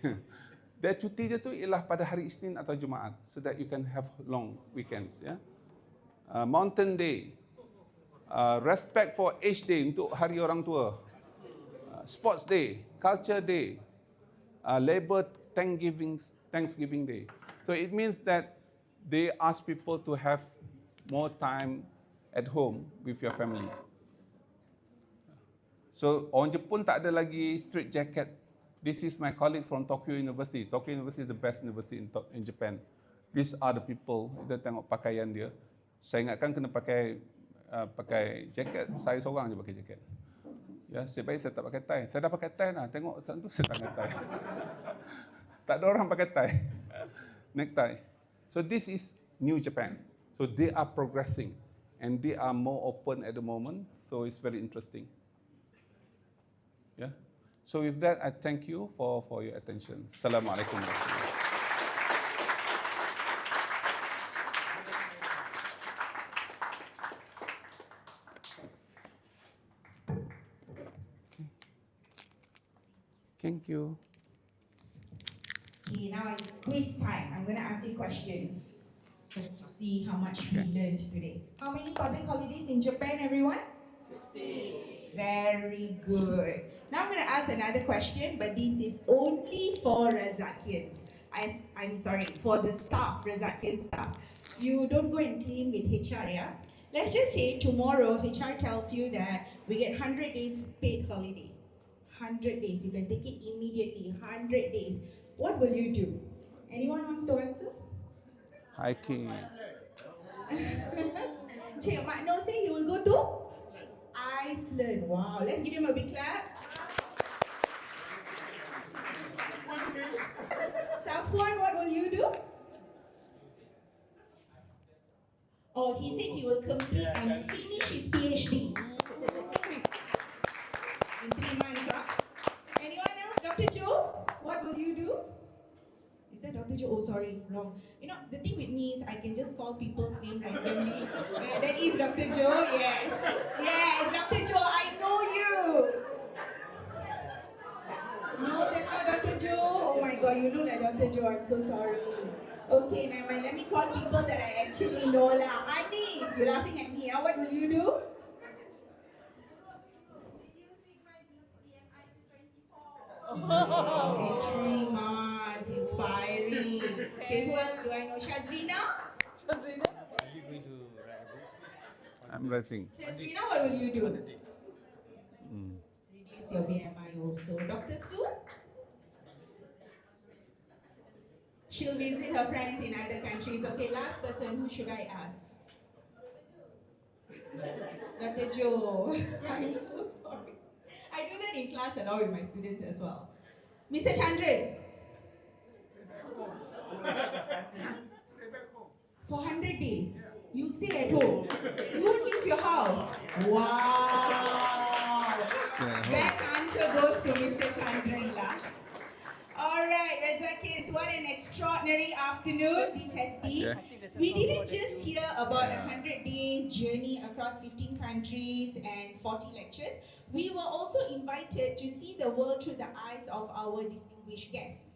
Dia cuti dia tu ialah pada hari Isnin atau Jumaat, so that you can have long weekends. Ya. Mountain Day, Respect for Age Day untuk hari orang tua, Sports Day, Culture Day, Labor Thanksgiving Day. So it means that they ask people to have more time at home with your family. So orang Jepun tak ada lagi straight jacket. This is my colleague from Tokyo University. Tokyo University is the best university in Japan. These are the people. Kita tengok pakaian dia. Saya ingatkan kena pakai jacket. Saya seorang je pakai jacket. Ya, sebaik saya tak pakai tie. Saya dah pakai tie lah. Tengok tentu saya tak pakai tie. Tak ada orang pakai tie. Necktie. So this is New Japan. So they are progressing and they are more open at the moment. So it's very interesting. Yeah. So with that, I thank you for your attention. Assalamualaikum warahmatullahi wabarakatuh. Okay, now it's quiz time. I'm going to ask you questions just to see how much we learned today. How many public holidays in Japan, everyone? 60. Very good. Now I'm going to ask another question, but this is only for Razakians. I'm sorry, for the staff, Razakian staff. You don't go and claim with HR, yeah? Let's just say tomorrow HR tells you that we get 100 days paid holiday. 100 days, you can take it immediately, 100 days. What will you do? Anyone wants to answer? Hiking. Cik Makno say he will go to Iceland. Wow, let's give him a big clap. Safwan, what will you do? Oh, he said he will complete and finish his PhD. In 3 months, huh? Anyone else? Dr. Joe, what will you do? Is that Dr. Joe? Oh, sorry, wrong. You know, the thing with me is I can just call people's name randomly. That is Dr. Joe, yes. Yes, Dr. Joe, I know you. No, that's not Dr. Joe. Oh my God, you look like Dr. Joe. I'm so sorry. Okay, now let me call people that I actually know lah. Anis, you're laughing at me. What will you do? In 3 months, inspiring. Okay, who else do I know? Shazrina? Are you going to write a book? I'm writing. Shazrina, what will you do? Reduce your BMI also. Dr. Sue? She'll visit her friends in other countries. Okay, last person, who should I ask? Dr. Joe. I'm so sorry. I do that in class and all with my students as well. Mr. Chandran. For 100 days, you'll stay at home. You won't leave your house. Wow. Best answer goes to Mr. Chandran lah. All right, Razakians, what an extraordinary afternoon this has been. We didn't just hear about a 100-day journey across 15 countries and 40 lectures. We were also invited to see the world through the eyes of our distinguished guests.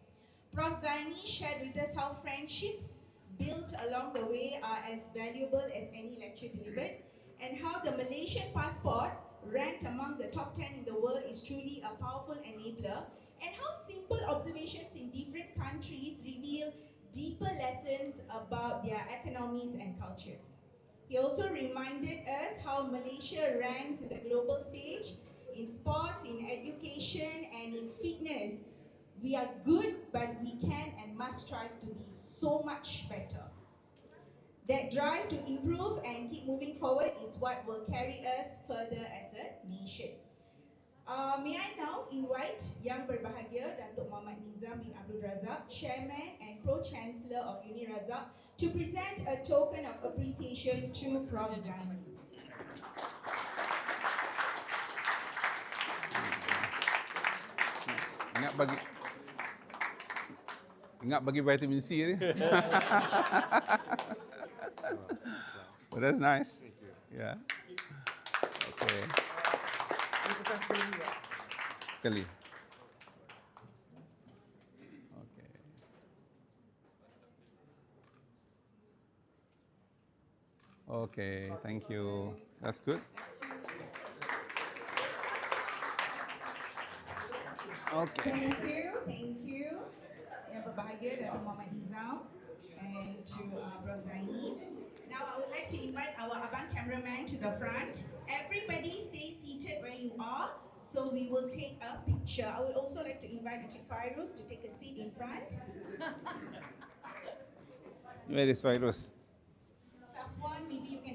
Prof. Zaini shared with us how friendships built along the way are as valuable as any lecture delivered, and how the Malaysian passport, ranked among the top 10 in the world, is truly a powerful enabler, and how simple observations in different countries reveal deeper lessons about their economies and cultures. He also reminded us how Malaysia ranks in the global stage in sports, in education, and in fitness. We are good, but we can and must strive to be so much better. That drive to improve and keep moving forward is what will carry us further as a nation. May I now invite Yang Berbahagia Dato Muhammad Nizam bin Abdul Razak, Chairman and Pro-Chancellor of Uni Razak, to present a token of appreciation to Prof. Zaini. Ingat bagi vitamin C ni. Well, that's nice. Yeah. Okay. Sekali. Okay. Okay, thank you. That's good. Okay. Thank you. Yang berbahagia Dato Muhammad Nizam and to Prof. Zaini. Now I would like to invite our abang cameraman to the front. Everybody stay seated where you are, so we will take a picture. I would also like to invite Encik Fairuz to take a seat in front. Where is Virus?